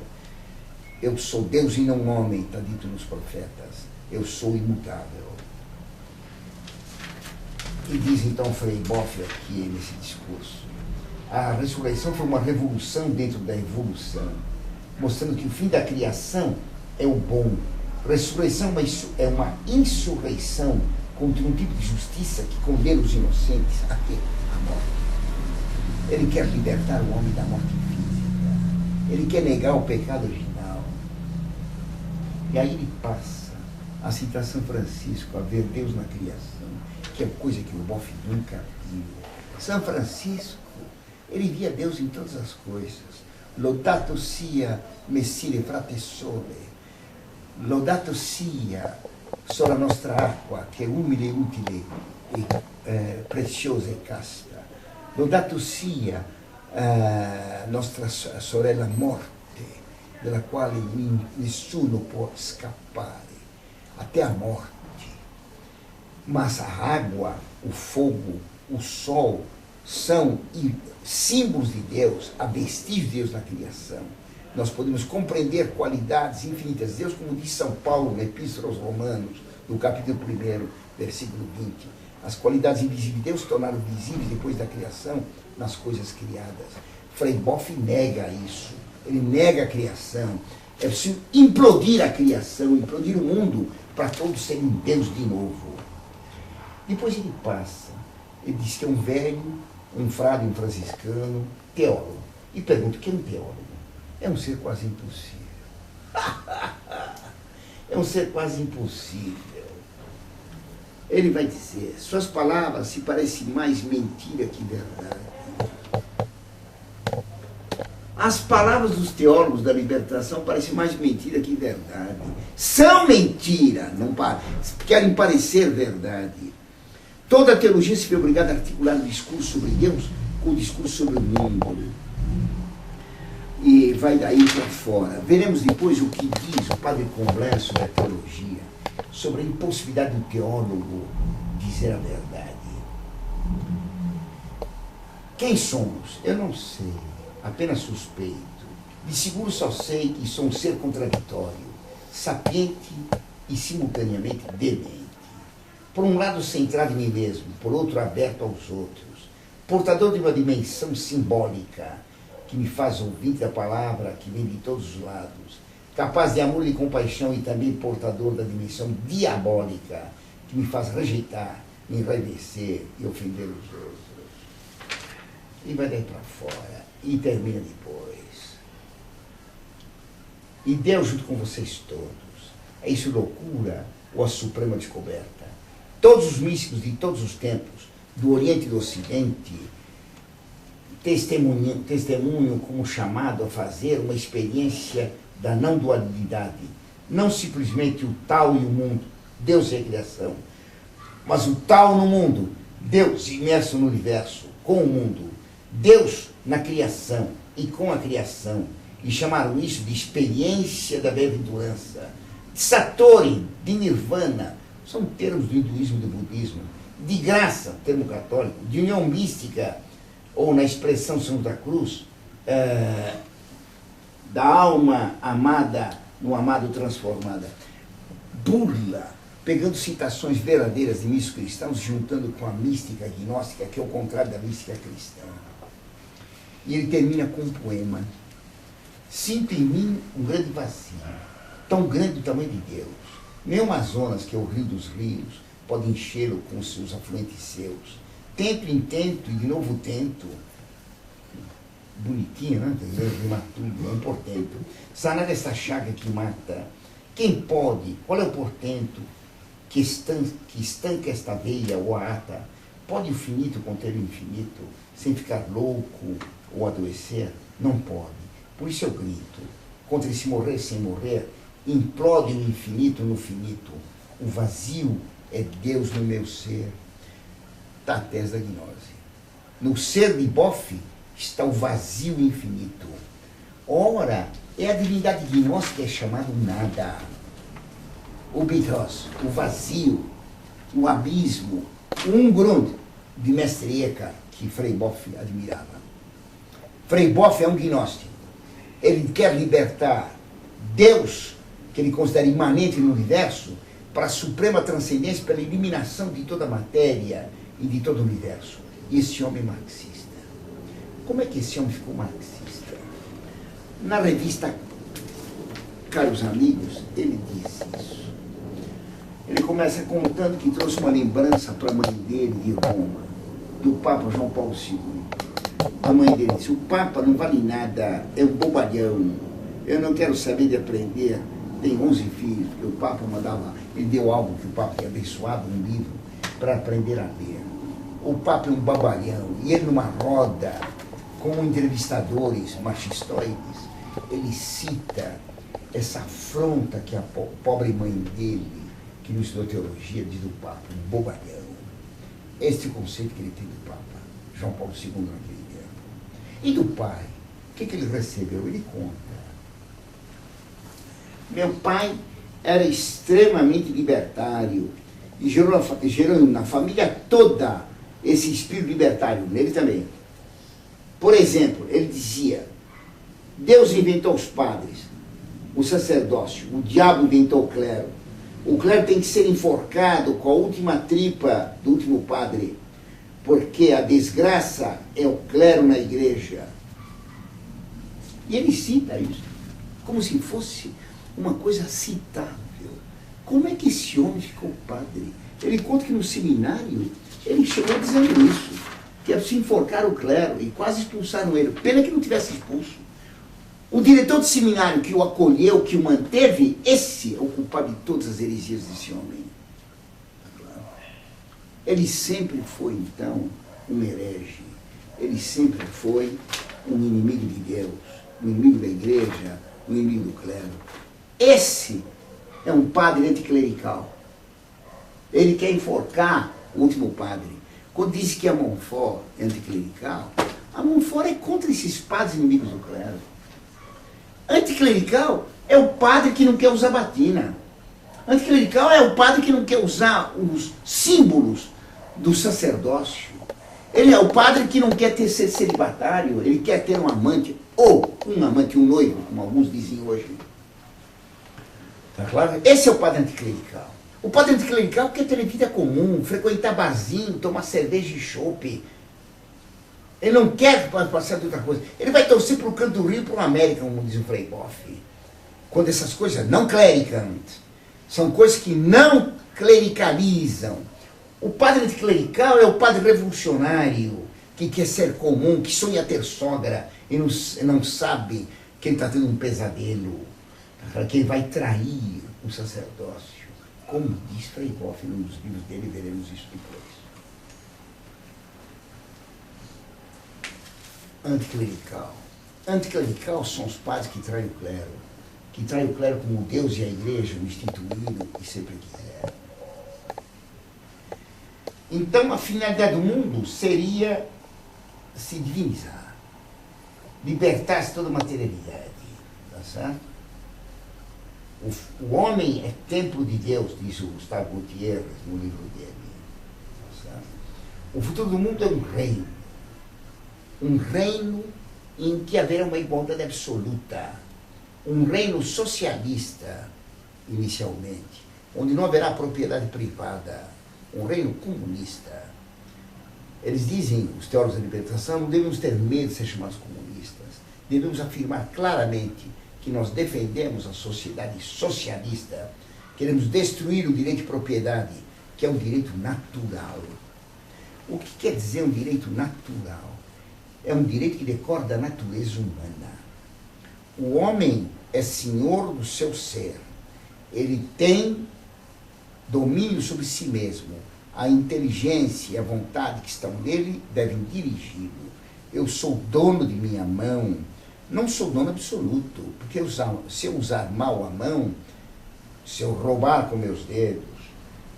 Eu sou Deus e não homem, está dito nos profetas. Eu sou imutável. E diz então Frei Boff aqui nesse discurso, a ressurreição foi uma revolução dentro da evolução, mostrando que o fim da criação é o bom. Ressurreição é uma insurreição contra um tipo de justiça que condena os inocentes a quê? A morte. Ele quer libertar o homem da morte física. Ele quer negar o pecado original. E aí ele passa a citar São Francisco, a ver Deus na criação, que é coisa que o Boff nunca viu. São Francisco, ele via Deus em todas as coisas. Laudato sia Messire frate sole. Laudato sia sola nostra acqua, che è umile e utile e preziosa e casta. Laudato sia nostra sorella morte, della quale nessuno può scappare, até a morte. Mas a água, o fogo, o sol são símbolos de Deus, a vestígio de Deus na criação. Nós podemos compreender qualidades infinitas de Deus, como diz São Paulo na Epístola aos Romanos, no capítulo 1, versículo 20. As qualidades invisíveis de Deus se tornaram visíveis depois da criação nas coisas criadas. Frei Boff nega isso. Ele nega a criação. É preciso implodir a criação, implodir o mundo, para todos serem Deus de novo. Depois ele passa. Ele diz que é um velho, um frade, um franciscano, teólogo. E pergunta, o que é um teólogo? É um ser quase impossível. É um ser quase impossível. Ele vai dizer, suas palavras se parecem mais mentira que verdade. As palavras dos teólogos da libertação parecem mais mentira que verdade. São mentira, não querem parecer verdade. Toda a teologia se vê obrigada a articular o discurso sobre Deus com o discurso sobre o mundo. E vai daí para fora. Veremos depois o que diz o padre Comblet sobre a teologia, sobre a impossibilidade do teólogo dizer a verdade. Quem somos? Eu não sei, apenas suspeito. De seguro só sei que sou um ser contraditório, sapiente e simultaneamente demente. Por um lado centrado em mim mesmo, por outro aberto aos outros, portador de uma dimensão simbólica que me faz ouvir da palavra que vem de todos os lados, capaz de amor e compaixão e também portador da dimensão diabólica que me faz rejeitar, enraivecer e ofender os outros. E vai daí para fora, e termina depois. E Deus junto com vocês todos. É isso loucura ou a suprema descoberta? Todos os místicos de todos os tempos, do Oriente e do Ocidente, testemunham como chamado a fazer uma experiência da não dualidade. Não simplesmente o tal e o mundo, Deus é a criação, mas o tal no mundo, Deus imerso no universo, com o mundo, Deus na criação e com a criação, e chamaram isso de experiência da bem-aventurança, de Satori, de Nirvana, são termos do hinduísmo e do budismo, de graça, termo católico, de união mística, ou na expressão São da Cruz, da alma amada no amado transformada. Burla, pegando citações verdadeiras de místicos cristãos, juntando com a mística gnóstica, que é o contrário da mística cristã. E ele termina com um poema. Sinto em mim um grande vazio, tão grande do tamanho de Deus. Nem o Amazonas, que é o rio dos rios, pode enchê-lo com os seus afluentes seus. Tento, intento e de novo tento. Bonitinho, né? Rima tudo, é um portento. Sanar esta chaga que mata. Quem pode? Qual é o portento que estanca esta veia ou a ata? Pode o finito conter o infinito sem ficar louco ou adoecer? Não pode. Por isso eu grito, contra esse morrer sem morrer, implode o infinito no finito. O vazio é Deus no meu ser. Está a tese da gnose. No ser de Boff está o vazio infinito. Ora, é a divindade gnóstica que é chamado nada. O Bitos, o vazio, o abismo, o Ungrund de Mestre Eckhart, que Frei Boff admirava. Frei Boff é um gnóstico. Ele quer libertar Deus, que ele considera imanente no universo, para a suprema transcendência, pela eliminação de toda a matéria e de todo o universo. E esse homem é marxista. Como é que esse homem ficou marxista? Na revista Caros Amigos, ele disse isso. Ele começa contando que trouxe uma lembrança para a mãe dele de Roma, do Papa João Paulo II. A mãe dele disse: o Papa não vale nada, é um bobalhão, eu não quero saber de aprender. Tem 11 filhos, porque o Papa mandava, ele deu algo que o Papa tinha abençoado, um livro, para aprender a ler. O Papa é um babalhão, e ele numa roda, com entrevistadores machistóides, ele cita essa afronta que a pobre mãe dele, que não estudou teologia, diz do Papa, um bobalhão. Este é o conceito que ele tem do Papa, João Paulo II naquele tempo. E do pai, o que ele recebeu? Ele conta. Meu pai era extremamente libertário e gerou na família toda esse espírito libertário, nele também. Por exemplo, ele dizia: Deus inventou os padres, o sacerdócio, o diabo inventou o clero tem que ser enforcado com a última tripa do último padre, porque a desgraça é o clero na igreja. E ele cita isso, como se fosse uma coisa citável. Como é que esse homem ficou padre? Ele conta que no seminário ele chegou dizendo isso, que ia se enforcar o clero, e quase expulsaram ele. Pena que não tivesse expulso. O diretor do seminário que o acolheu, que o manteve, esse é o culpado de todas as heresias desse homem. Ele sempre foi, então, um herege. Ele sempre foi um inimigo de Deus, um inimigo da igreja, um inimigo do clero. Esse é um padre anticlerical. Ele quer enforcar o último padre. Quando diz que a Montfort é anticlerical, a Montfort é contra esses padres inimigos do clero. Anticlerical é o padre que não quer usar batina. Anticlerical é o padre que não quer usar os símbolos do sacerdócio. Ele é o padre que não quer ser celibatário, ele quer ter um amante, ou um amante, um noivo, como alguns dizem hoje. Tá claro? Esse é o padre anticlerical. O padre anticlerical quer ter vida comum, frequentar barzinho, tomar cerveja e chope. Ele não quer passar de outra coisa. Ele vai torcer para o canto do Rio e para o América, como diz o Frei Boff. Quando essas coisas não clericam, são coisas que não clericalizam. O padre anticlerical é o padre revolucionário, que quer ser comum, que sonha ter sogra e não sabe que ele está tendo um pesadelo, que ele vai trair o sacerdócio. Como diz Frei Boff num dos livros dele, veremos isso depois. Anticlerical. Anticlerical são os padres que traem o clero como Deus e a igreja o instituíram e sempre quiseram. Então a finalidade do mundo seria se divinizar, libertar-se toda a materialidade, tá certo? O homem é templo de Deus, diz o Gustavo Gutierrez no livro dele, tá certo? O futuro do mundo é um reino em que haverá uma igualdade absoluta, um reino socialista, inicialmente, onde não haverá propriedade privada, um reino comunista. Eles dizem, os teólogos da libertação, não devemos ter medo de ser chamados comunistas, devemos afirmar claramente que nós defendemos a sociedade socialista, queremos destruir o direito de propriedade, que é um direito natural. O que quer dizer um direito natural? É um direito que decorre da natureza humana. O homem é senhor do seu ser. Ele tem domínio sobre si mesmo. A inteligência e a vontade que estão nele devem dirigi-lo. Eu sou dono de minha mão. Não sou dono absoluto, porque se eu usar mal a mão, se eu roubar com meus dedos,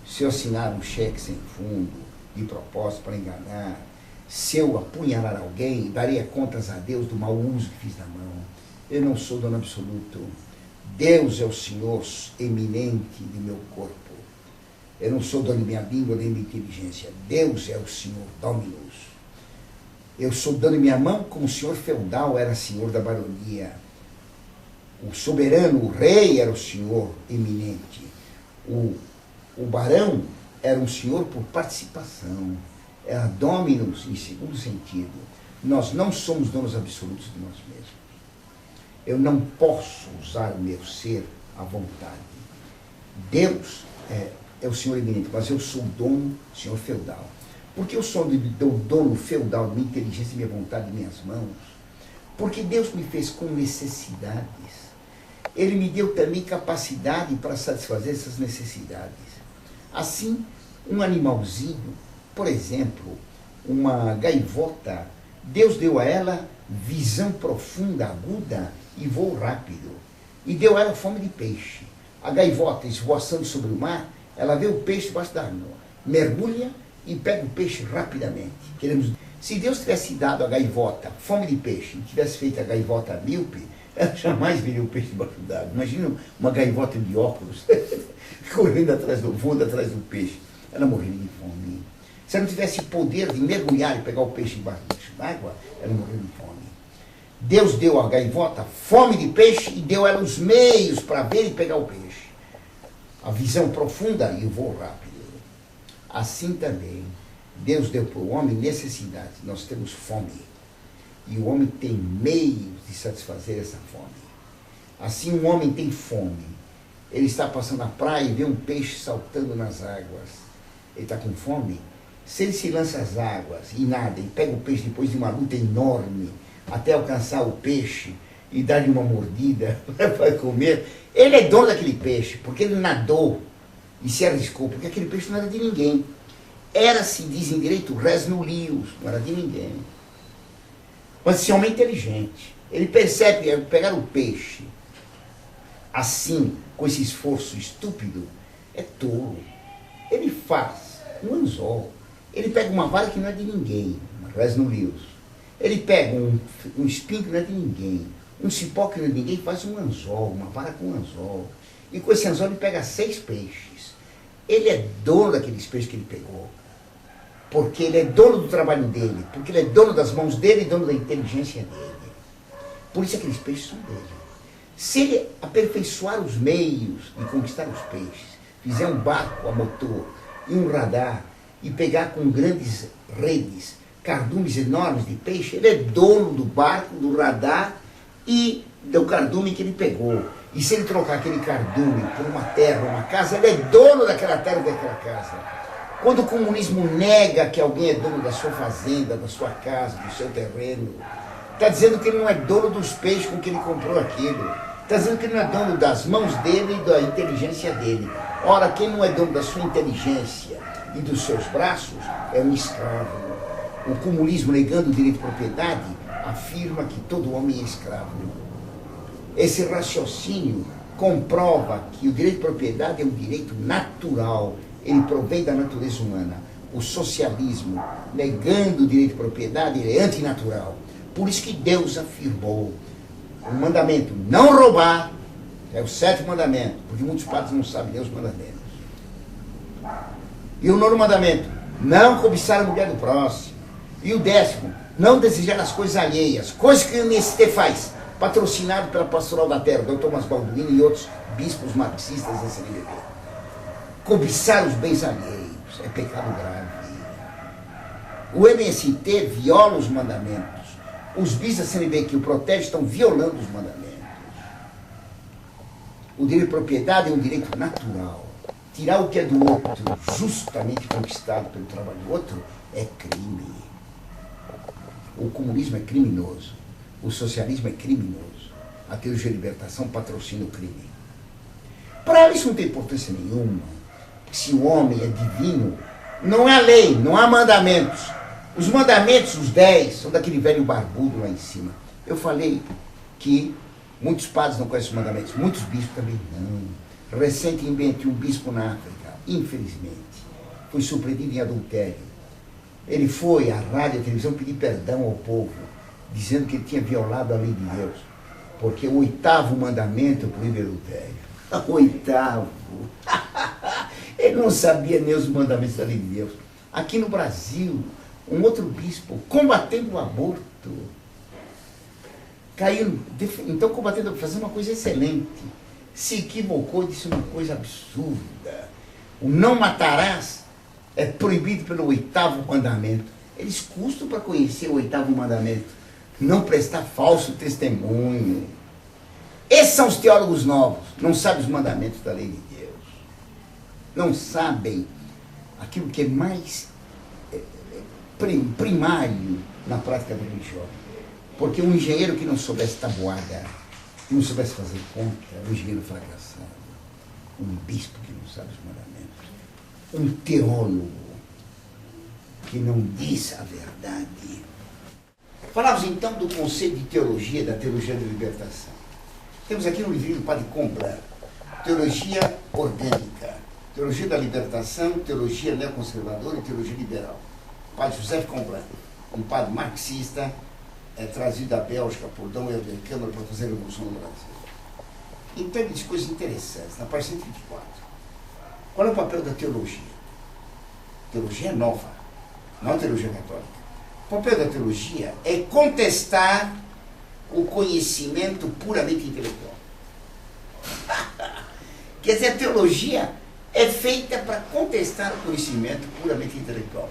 se eu assinar um cheque sem fundo, de propósito para enganar, se eu apunhalar alguém, daria contas a Deus do mau uso que fiz da mão. Eu não sou dono absoluto. Deus é o Senhor eminente de meu corpo. Eu não sou dono de minha língua nem de minha inteligência. Deus é o Senhor Dominus. Eu sou dono de minha mão como o senhor feudal era senhor da baronia. O soberano, o rei, era o senhor eminente. O barão era um senhor por participação. Era dominus em segundo sentido. Nós não somos donos absolutos de nós mesmos. Eu não posso usar o meu ser à vontade. Deus é o senhor eminente, mas eu sou o dono, senhor feudal. Porque eu sou o dono feudal de minha inteligência, de minha vontade, de minhas mãos. Porque Deus me fez com necessidades. Ele me deu também capacidade para satisfazer essas necessidades. Assim, um animalzinho, por exemplo, uma gaivota, Deus deu a ela visão profunda, aguda e voo rápido. E deu a ela fome de peixe. A gaivota, esvoaçando sobre o mar, ela vê o peixe debaixo da água, mergulha e pega o peixe rapidamente. Se Deus tivesse dado à gaivota fome de peixe e tivesse feito a gaivota míope, ela jamais veria o peixe debaixo d'água. Imagina uma gaivota de óculos correndo voando atrás do peixe. Ela morreria de fome. Se ela não tivesse poder de mergulhar e pegar o peixe debaixo d'água, ela morreria de fome. Deus deu à gaivota fome de peixe e deu a ela os meios para ver e pegar o peixe. A visão profunda e o voo rápido. Assim também, Deus deu para o homem necessidade. Nós temos fome. E o homem tem meios de satisfazer essa fome. Assim, um homem tem fome. Ele está passando na praia e vê um peixe saltando nas águas. Ele está com fome. Se ele se lança às águas e nada, e pega o peixe depois de uma luta enorme, até alcançar o peixe e dar-lhe uma mordida para comer, ele é dono daquele peixe, porque ele nadou e se arriscou, porque aquele peixe não era de ninguém. Era, se diz em direito, res nullius, não era de ninguém. Mas esse homem é inteligente. Ele percebe que pegar o peixe assim, com esse esforço estúpido, é tolo. Ele faz um anzol. Ele pega uma vara que não é de ninguém, res nullius. Ele pega um espinho que não é de ninguém, um cipó que não é de ninguém, faz um anzol, uma vara com um anzol. E com esse anzol ele pega 6 peixes. Ele é dono daqueles peixes que ele pegou. porque ele é dono do trabalho dele, porque ele é dono das mãos dele e dono da inteligência dele. Por isso aqueles peixes são dele. Se ele aperfeiçoar os meios de conquistar os peixes, fizer um barco a motor e um radar, e pegar com grandes redes, cardumes enormes de peixe, ele é dono do barco, do radar e do cardume que ele pegou. E se ele trocar aquele cardume por uma terra, uma casa, ele é dono daquela terra e daquela casa. Quando o comunismo nega que alguém é dono da sua fazenda, da sua casa, do seu terreno, está dizendo que ele não é dono dos peixes com que ele comprou aquilo. Está dizendo que ele não é dono das mãos dele e da inteligência dele. Ora, quem não é dono da sua inteligência e dos seus braços é um escravo. O comunismo, negando o direito de propriedade, afirma que todo homem é escravo. Esse raciocínio comprova que o direito de propriedade é um direito natural. Ele provém da natureza humana. O socialismo, negando o direito de propriedade, ele é antinatural. Por isso que Deus afirmou o mandamento não roubar, é o 7º mandamento, porque muitos padres não sabem nem os mandamentos. E o 9º mandamento, não cobiçar a mulher do próximo. E o 10º, não desejar as coisas alheias, coisas que o MST faz, patrocinado pela Pastoral da Terra, Dr. Thomas Balduino e outros bispos marxistas da CNBB. Cobiçar os bens alheios é pecado grave. O MST viola os mandamentos. Os bispos da CNBB que o protegem estão violando os mandamentos. O direito de propriedade é um direito natural. Tirar o que é do outro, justamente conquistado pelo trabalho do outro, é crime. O comunismo é criminoso. O socialismo é criminoso. A teologia de libertação patrocina o crime. Para ela isso não tem importância nenhuma. Se o homem é divino, não há lei, não há mandamentos. Os mandamentos, os 10, são daquele velho barbudo lá em cima. Eu falei que muitos padres não conhecem os mandamentos, muitos bispos também não. Recentemente, um bispo na África, infelizmente, foi surpreendido em adultério. Ele foi à rádio e à televisão pedir perdão ao povo, dizendo que ele tinha violado a lei de Deus, porque o 8º mandamento proíbe adultério. O 8º. Ele não sabia nem os mandamentos da lei de Deus. Aqui no Brasil, um outro bispo, combatendo o aborto, caiu, então combatendo, fazendo uma coisa excelente, se equivocou, disse uma coisa absurda. O não matarás é proibido pelo 8º mandamento. Eles custam para conhecer o 8º mandamento. Não prestar falso testemunho. Esses são os teólogos novos. Não sabem os mandamentos da lei de Deus. Não sabem aquilo que é mais primário na prática religiosa. Porque um engenheiro que não soubesse tabuada, que não soubesse fazer conta, é um engenheiro fracassado. Um bispo que não sabe os mandamentos. Um teólogo que não diz a verdade. Falamos então do conceito de teologia, da teologia da libertação. Temos aqui um livrinho do Padre Comblan, Teologia Orgânica, Teologia da Libertação, Teologia Neoconservadora e Teologia Liberal. Padre José Comblan, um padre marxista, trazido da Bélgica por Dom Helder Câmara para fazer a Revolução no Brasil. Então ele diz coisas interessantes, na página 124. Qual é o papel da teologia? Teologia nova, não a teologia católica. O papel da teologia é contestar o conhecimento puramente intelectual. Quer dizer, a teologia é feita para contestar o conhecimento puramente intelectual.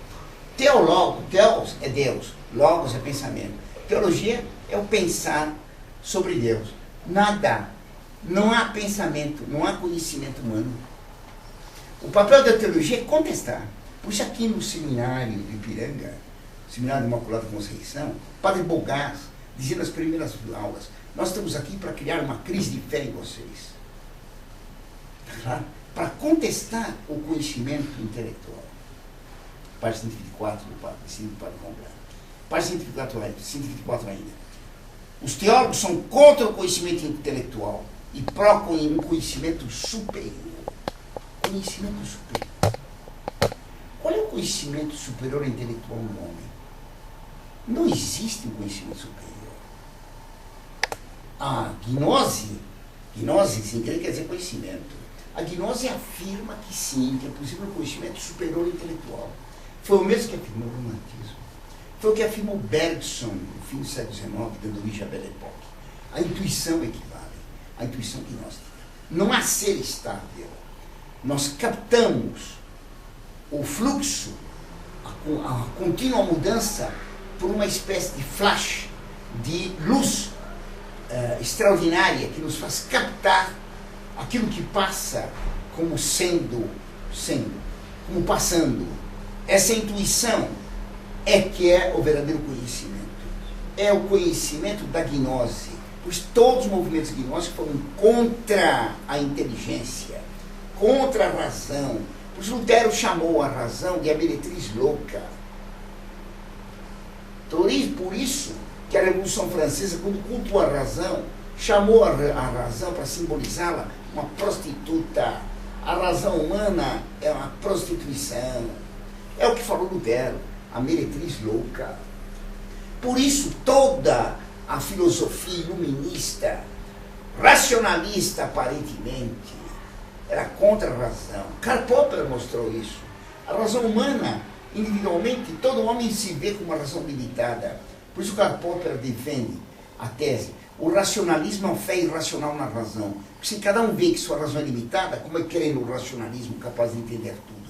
Theos é Deus, logos é pensamento. Teologia é o pensar sobre Deus. Nada, não há pensamento, não há conhecimento humano. O papel da teologia é contestar. Por isso aqui no seminário de Ipiranga, Seminário de Imaculada Conceição, Padre Bogás, dizia nas primeiras aulas, nós estamos aqui para criar uma crise de fé em vocês. Para contestar o conhecimento intelectual. Página 124 do Padre Comblan. Página 124 ainda. Os teólogos são contra o conhecimento intelectual e procurem um conhecimento superior. Conhecimento superior. Qual é o conhecimento superior intelectual no homem? Não existe um conhecimento superior. A gnose em grego quer dizer conhecimento. A gnose afirma que sim, que é possível um conhecimento superior intelectual. Foi o mesmo que afirmou o romantismo. Foi o que afirmou Bergson no fim do século XIX, dando origem à Belle Époque. A intuição equivale à intuição gnóstica. Não há ser estável. Nós captamos o fluxo, a contínua mudança, por uma espécie de flash de luz extraordinária que nos faz captar aquilo que passa como sendo, como passando. Essa intuição é que é o verdadeiro conhecimento. É o conhecimento da gnose. Pois todos os movimentos gnósticos foram contra a inteligência, contra a razão. Pois Lutero chamou a razão de a meretriz louca. Por isso que a Revolução Francesa, quando cultuou a razão, chamou a razão para simbolizá-la uma prostituta. A razão humana é uma prostituição. É o que falou Lutero, a meretriz louca. Por isso toda a filosofia iluminista, racionalista aparentemente, era contra a razão. Karl Popper mostrou isso. A razão humana, individualmente, todo homem se vê com uma razão limitada. Por isso Karl Popper defende a tese: o racionalismo é uma fé irracional na razão. Porque se cada um vê que sua razão é limitada, como é que querendo o racionalismo capaz de entender tudo?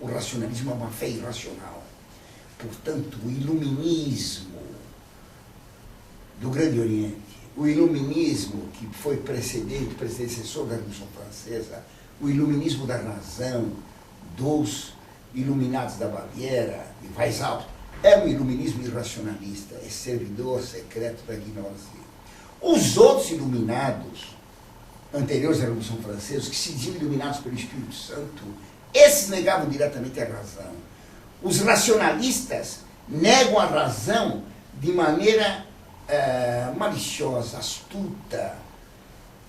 O racionalismo é uma fé irracional. Portanto, o iluminismo do Grande Oriente, o iluminismo que foi predecessor da Revolução Francesa, o iluminismo da razão dos iluminados da Baviera, de Weishaupt, é um iluminismo irracionalista, é servidor secreto da gnose. Os outros iluminados, anteriores à Revolução Francesa, que se diziam iluminados pelo Espírito Santo, esses negavam diretamente a razão. Os racionalistas negam a razão de maneira maliciosa, astuta,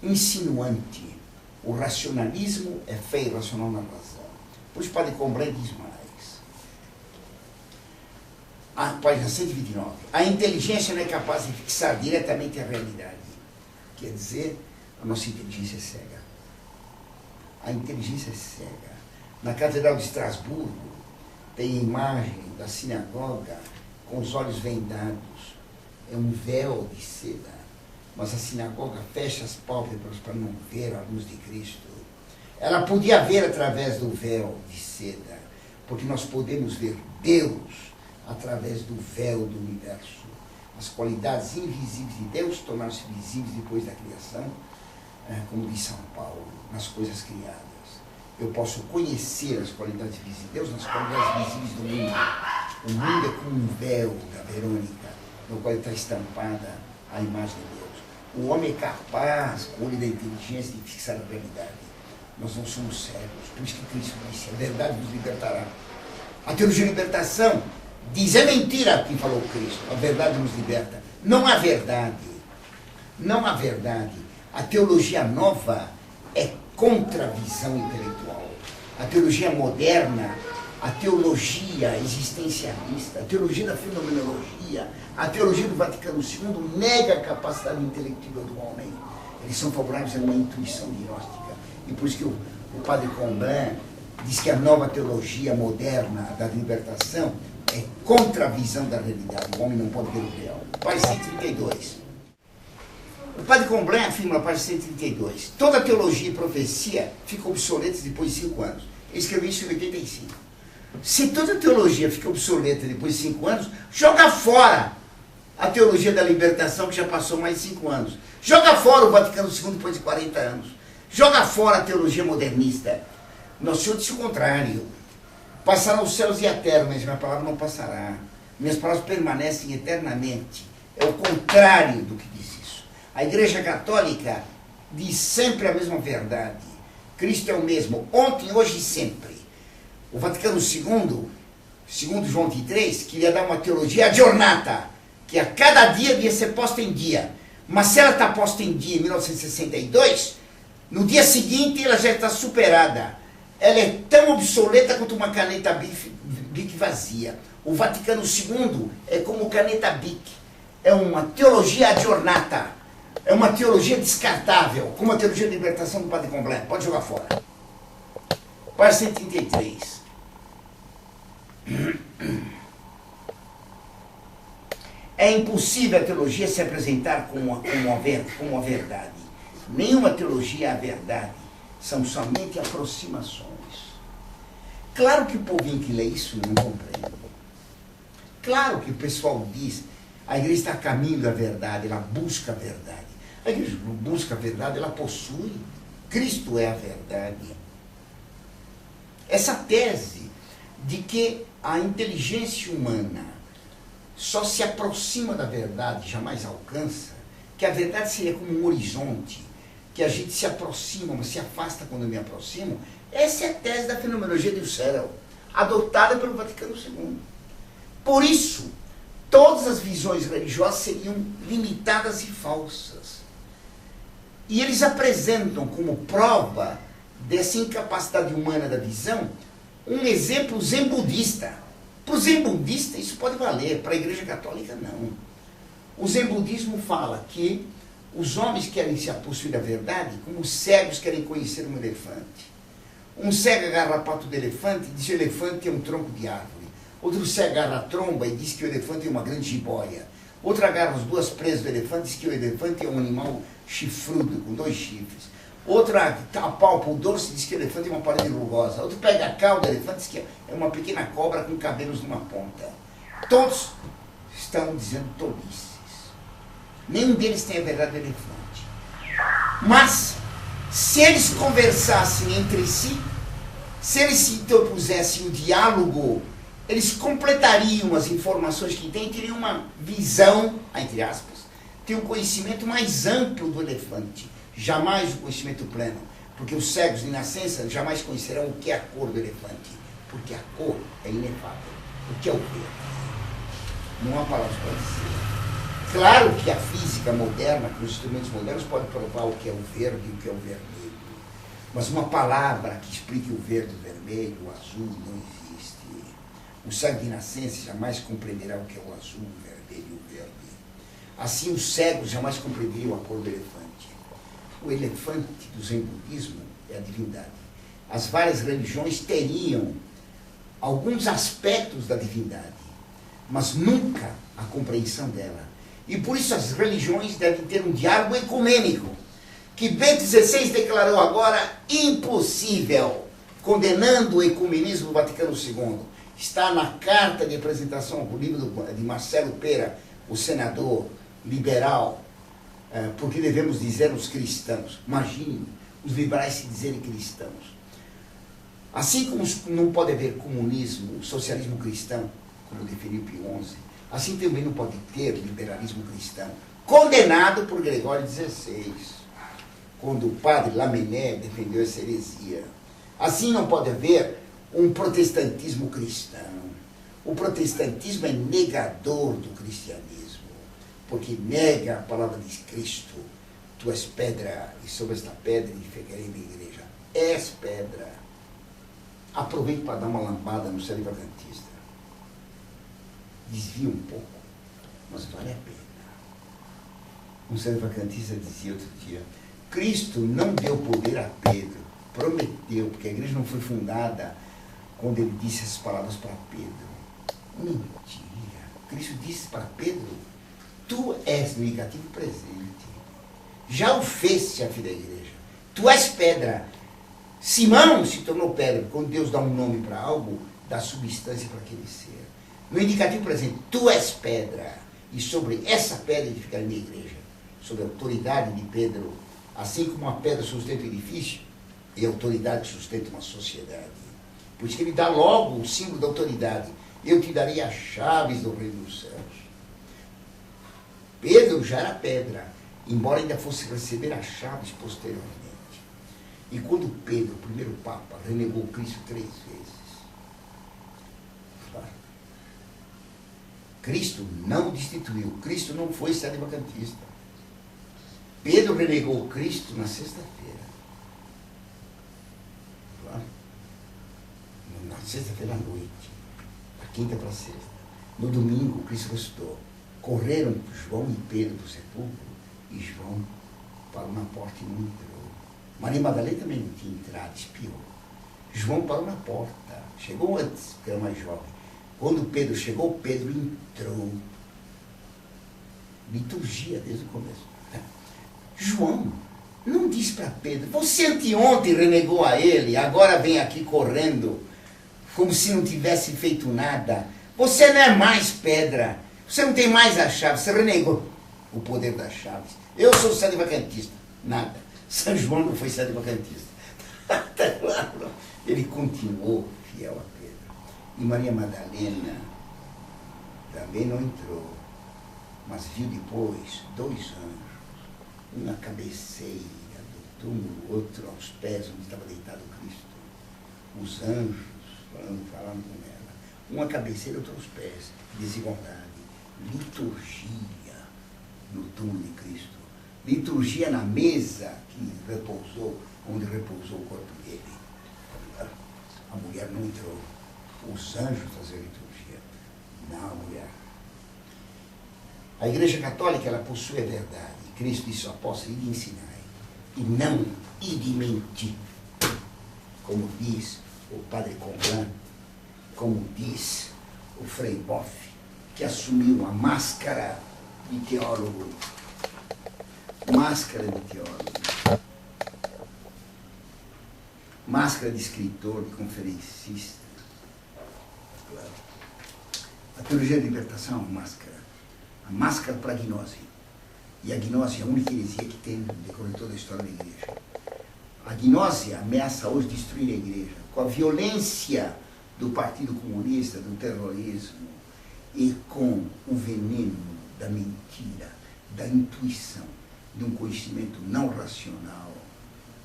insinuante. O racionalismo é fé irracional na razão. Pois o Padre Combray diz mais. A página 129. A inteligência não é capaz de fixar diretamente a realidade. Quer dizer, a nossa inteligência é cega. A inteligência é cega. Na Catedral de Estrasburgo tem a imagem da sinagoga com os olhos vendados. É um véu de seda, mas a sinagoga fecha as pálpebras para não ver a luz de Cristo. Ela podia ver através do véu de seda, porque nós podemos ver Deus através do véu do universo. As qualidades invisíveis de Deus tornaram-se visíveis depois da criação, como diz São Paulo, nas coisas criadas. Eu posso conhecer as qualidades visíveis de Deus nas qualidades visíveis do mundo. O mundo é como um véu da Verônica, no qual está estampada a imagem de Deus. O homem é capaz, com o olho da inteligência, de fixar a realidade. Nós não somos cegos. Por isso que Cristo disse: a verdade nos libertará. A teologia de libertação diz: é mentira quem falou Cristo. A verdade nos liberta. Não há verdade. Não há verdade. A teologia nova é contra a visão intelectual. A teologia moderna, a teologia existencialista, a teologia da fenomenologia, a teologia do Vaticano II nega a capacidade intelectiva do homem. Eles são favoráveis a uma intuição gnóstica. E por isso que o Padre Combray diz que a nova teologia moderna da libertação é contra a visão da realidade. O homem não pode ver o real. Página 132. O Padre Combray afirma na página 132: toda teologia e profecia ficam obsoletas depois de 5 anos. Ele escreveu isso em 85. Se toda teologia fica obsoleta depois de 5 anos, joga fora a teologia da libertação, que já passou mais de 5 anos. Joga fora o Vaticano II depois de 40 anos. Joga fora a teologia modernista. Nosso Senhor disse o contrário. Passarão os céus e a terra, mas minha palavra não passará. Minhas palavras permanecem eternamente. É o contrário do que diz isso. A Igreja Católica diz sempre a mesma verdade. Cristo é o mesmo, ontem, hoje e sempre. O Vaticano II, segundo João XXIII, queria dar uma teologia aggiornata, que a cada dia devia ser posta em dia. Mas se ela está posta em dia em 1962, no dia seguinte ela já está superada. Ela é tão obsoleta quanto uma caneta Bic vazia. O Vaticano II é como caneta Bic. É uma teologia aggiornata. É uma teologia descartável, como a teologia de libertação do Padre Combray. Pode jogar fora. Página 133. É impossível a teologia se apresentar como a verdade. Nenhuma teologia é a verdade. São somente aproximações. Claro que o povinho que lê isso não compreende. Claro que o pessoal diz, a igreja está a caminho da verdade, ela busca a verdade. A igreja não busca a verdade, ela possui. Cristo é a verdade. Essa tese de que a inteligência humana só se aproxima da verdade, jamais alcança, que a verdade seria como um horizonte, que a gente se aproxima, mas se afasta quando eu me aproximo, essa é a tese da fenomenologia do Husserl, adotada pelo Vaticano II. Por isso, todas as visões religiosas seriam limitadas e falsas. E eles apresentam como prova dessa incapacidade humana da visão um exemplo zen-budista. Para o zen-budista isso pode valer, para a Igreja Católica não. O zen-budismo fala que os homens querem se apossuir da verdade como os cegos querem conhecer um elefante. Um cego agarra a pata do elefante e diz que o elefante é um tronco de árvore. Outro cego agarra a tromba e diz que o elefante é uma grande jiboia. Outro agarra as duas presas do elefante e diz que o elefante é um animal chifrudo, com 2 chifres. Outro apalpa o dorso e diz que o elefante é uma parede rugosa. Outro pega a cauda do elefante e diz que é uma pequena cobra com cabelos numa ponta. Todos estão dizendo tolices. Nenhum deles tem a verdade do elefante. Mas, se eles conversassem entre si, se eles se interpusessem o diálogo, eles completariam as informações que têm, teriam uma visão, entre aspas, teriam um conhecimento mais amplo do elefante. Jamais o conhecimento pleno, porque os cegos de nascença jamais conhecerão o que é a cor do elefante, porque a cor é inefável. O que é o verde? Não há palavras para dizer. Claro que a física moderna, com os instrumentos modernos, pode provar o que é o verde e o que é o vermelho. Mas uma palavra que explique o verde, o vermelho, o azul, não existe. O cego de nascença jamais compreenderá o que é o azul, o vermelho e o verde. Assim, os cegos jamais compreenderiam a cor do elefante. O elefante do zen-budismo é a divindade. As várias religiões teriam alguns aspectos da divindade, mas nunca a compreensão dela. E por isso as religiões devem ter um diálogo ecumênico, que Bento XVI declarou agora impossível, condenando o ecumenismo do Vaticano II. Está na carta de apresentação do livro de Marcelo Pera, o senador liberal, porque devemos dizer os cristãos. Imagine os liberais se dizerem cristãos. Assim como não pode haver comunismo, socialismo cristão, como definiu Pio XI, assim também não pode ter liberalismo cristão, condenado por Gregório XVI, quando o padre Lamennais defendeu essa heresia. Assim não pode haver um protestantismo cristão. O protestantismo é negador do cristianismo, porque nega a palavra de Cristo. Tu és pedra, e sobre esta pedra edificarei minha igreja. És pedra. Aproveito para dar uma lambada no sedevacantista. Desvia um pouco, mas vale a pena. Um sedevacantista dizia outro dia, Cristo não deu poder a Pedro, prometeu, porque a igreja não foi fundada quando ele disse essas palavras para Pedro. Mentira. Cristo disse para Pedro, tu és no negativo presente. Já o fez-se a fim da igreja. Tu és pedra. Simão se tornou pedra. Quando Deus dá um nome para algo, dá substância para aquele ser. No indicativo presente, tu és pedra. E sobre essa pedra edificarei minha igreja. Sobre a autoridade de Pedro, assim como uma pedra sustenta o edifício, e a autoridade sustenta uma sociedade. Por isso que ele dá logo o símbolo da autoridade. Eu te darei as chaves do reino dos céus. Pedro já era pedra, embora ainda fosse receber as chaves posteriormente. E quando Pedro, o primeiro Papa, renegou Cristo 3 vezes, Cristo não o destituiu, Cristo não foi sedevacantista. Pedro renegou Cristo na sexta-feira. Na sexta-feira à noite, da quinta para a sexta. No domingo, Cristo ressuscitou. Correram João e Pedro para o sepulcro, e João parou na porta e não entrou. Maria Madalena também não tinha entrado, espiou. João parou na porta, chegou antes, porque era mais jovem. Quando Pedro chegou, Pedro entrou. Liturgia desde o começo. João não diz para Pedro, você anteontem renegou a ele, agora vem aqui correndo, como se não tivesse feito nada. Você não é mais pedra, você não tem mais a chave, você renegou o poder das chaves. Eu sou sedevacantista. Nada. São João não foi sedevacantista. Ele continuou fiel a Pedro. E Maria Madalena também não entrou, mas viu depois 2 anjos, um na cabeceira do túmulo, outro aos pés onde estava deitado Cristo. Os anjos falando com ela. Um à cabeceira, outro aos pés. Desigualdade. Liturgia no túmulo de Cristo. Liturgia na mesa que repousou, onde repousou o corpo dele. A mulher não entrou. Os anjos faziam liturgia. Não, a mulher. A Igreja Católica, ela possui a verdade. Cristo disse ao apóstolo, ide ensinar. E não ide mentir. Como diz o Padre Comblan, como diz o Frei Boff, que assumiu a máscara de teólogo. Máscara de teólogo. Máscara de escritor, de conferencista. A teologia da libertação é uma máscara. A máscara para a gnose. E a gnose é a única heresia que tem decorrer toda a história da igreja. A gnose ameaça hoje destruir a igreja. Com a violência do Partido Comunista, do terrorismo, e com o veneno da mentira, da intuição, de um conhecimento não racional,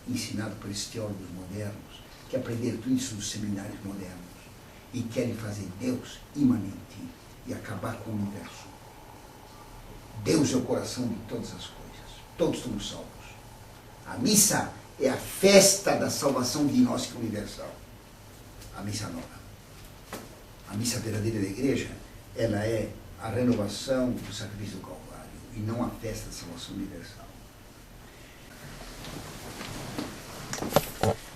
ensinado por esses teólogos modernos, que aprenderam tudo isso nos seminários modernos, e querem fazer Deus imanente e acabar com o universo. Deus é o coração de todas as coisas. Todos somos salvos. A missa é a festa da salvação gnóstica universal. A missa nova. A missa verdadeira da igreja, ela é a renovação do sacrifício do Calvário e não a festa da salvação universal.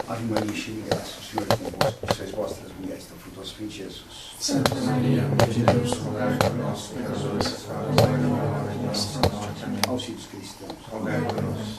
Ave Maria, cheia de graça, o Senhor é convosco, sois vós das mulheres, tão frutuoso fruto de Jesus. Santa Maria, Mãe de Deus, rogai por nós, pecadores, agora e na hora de nossa morte. Amém. Aos filhos cristãos, rogai por nós.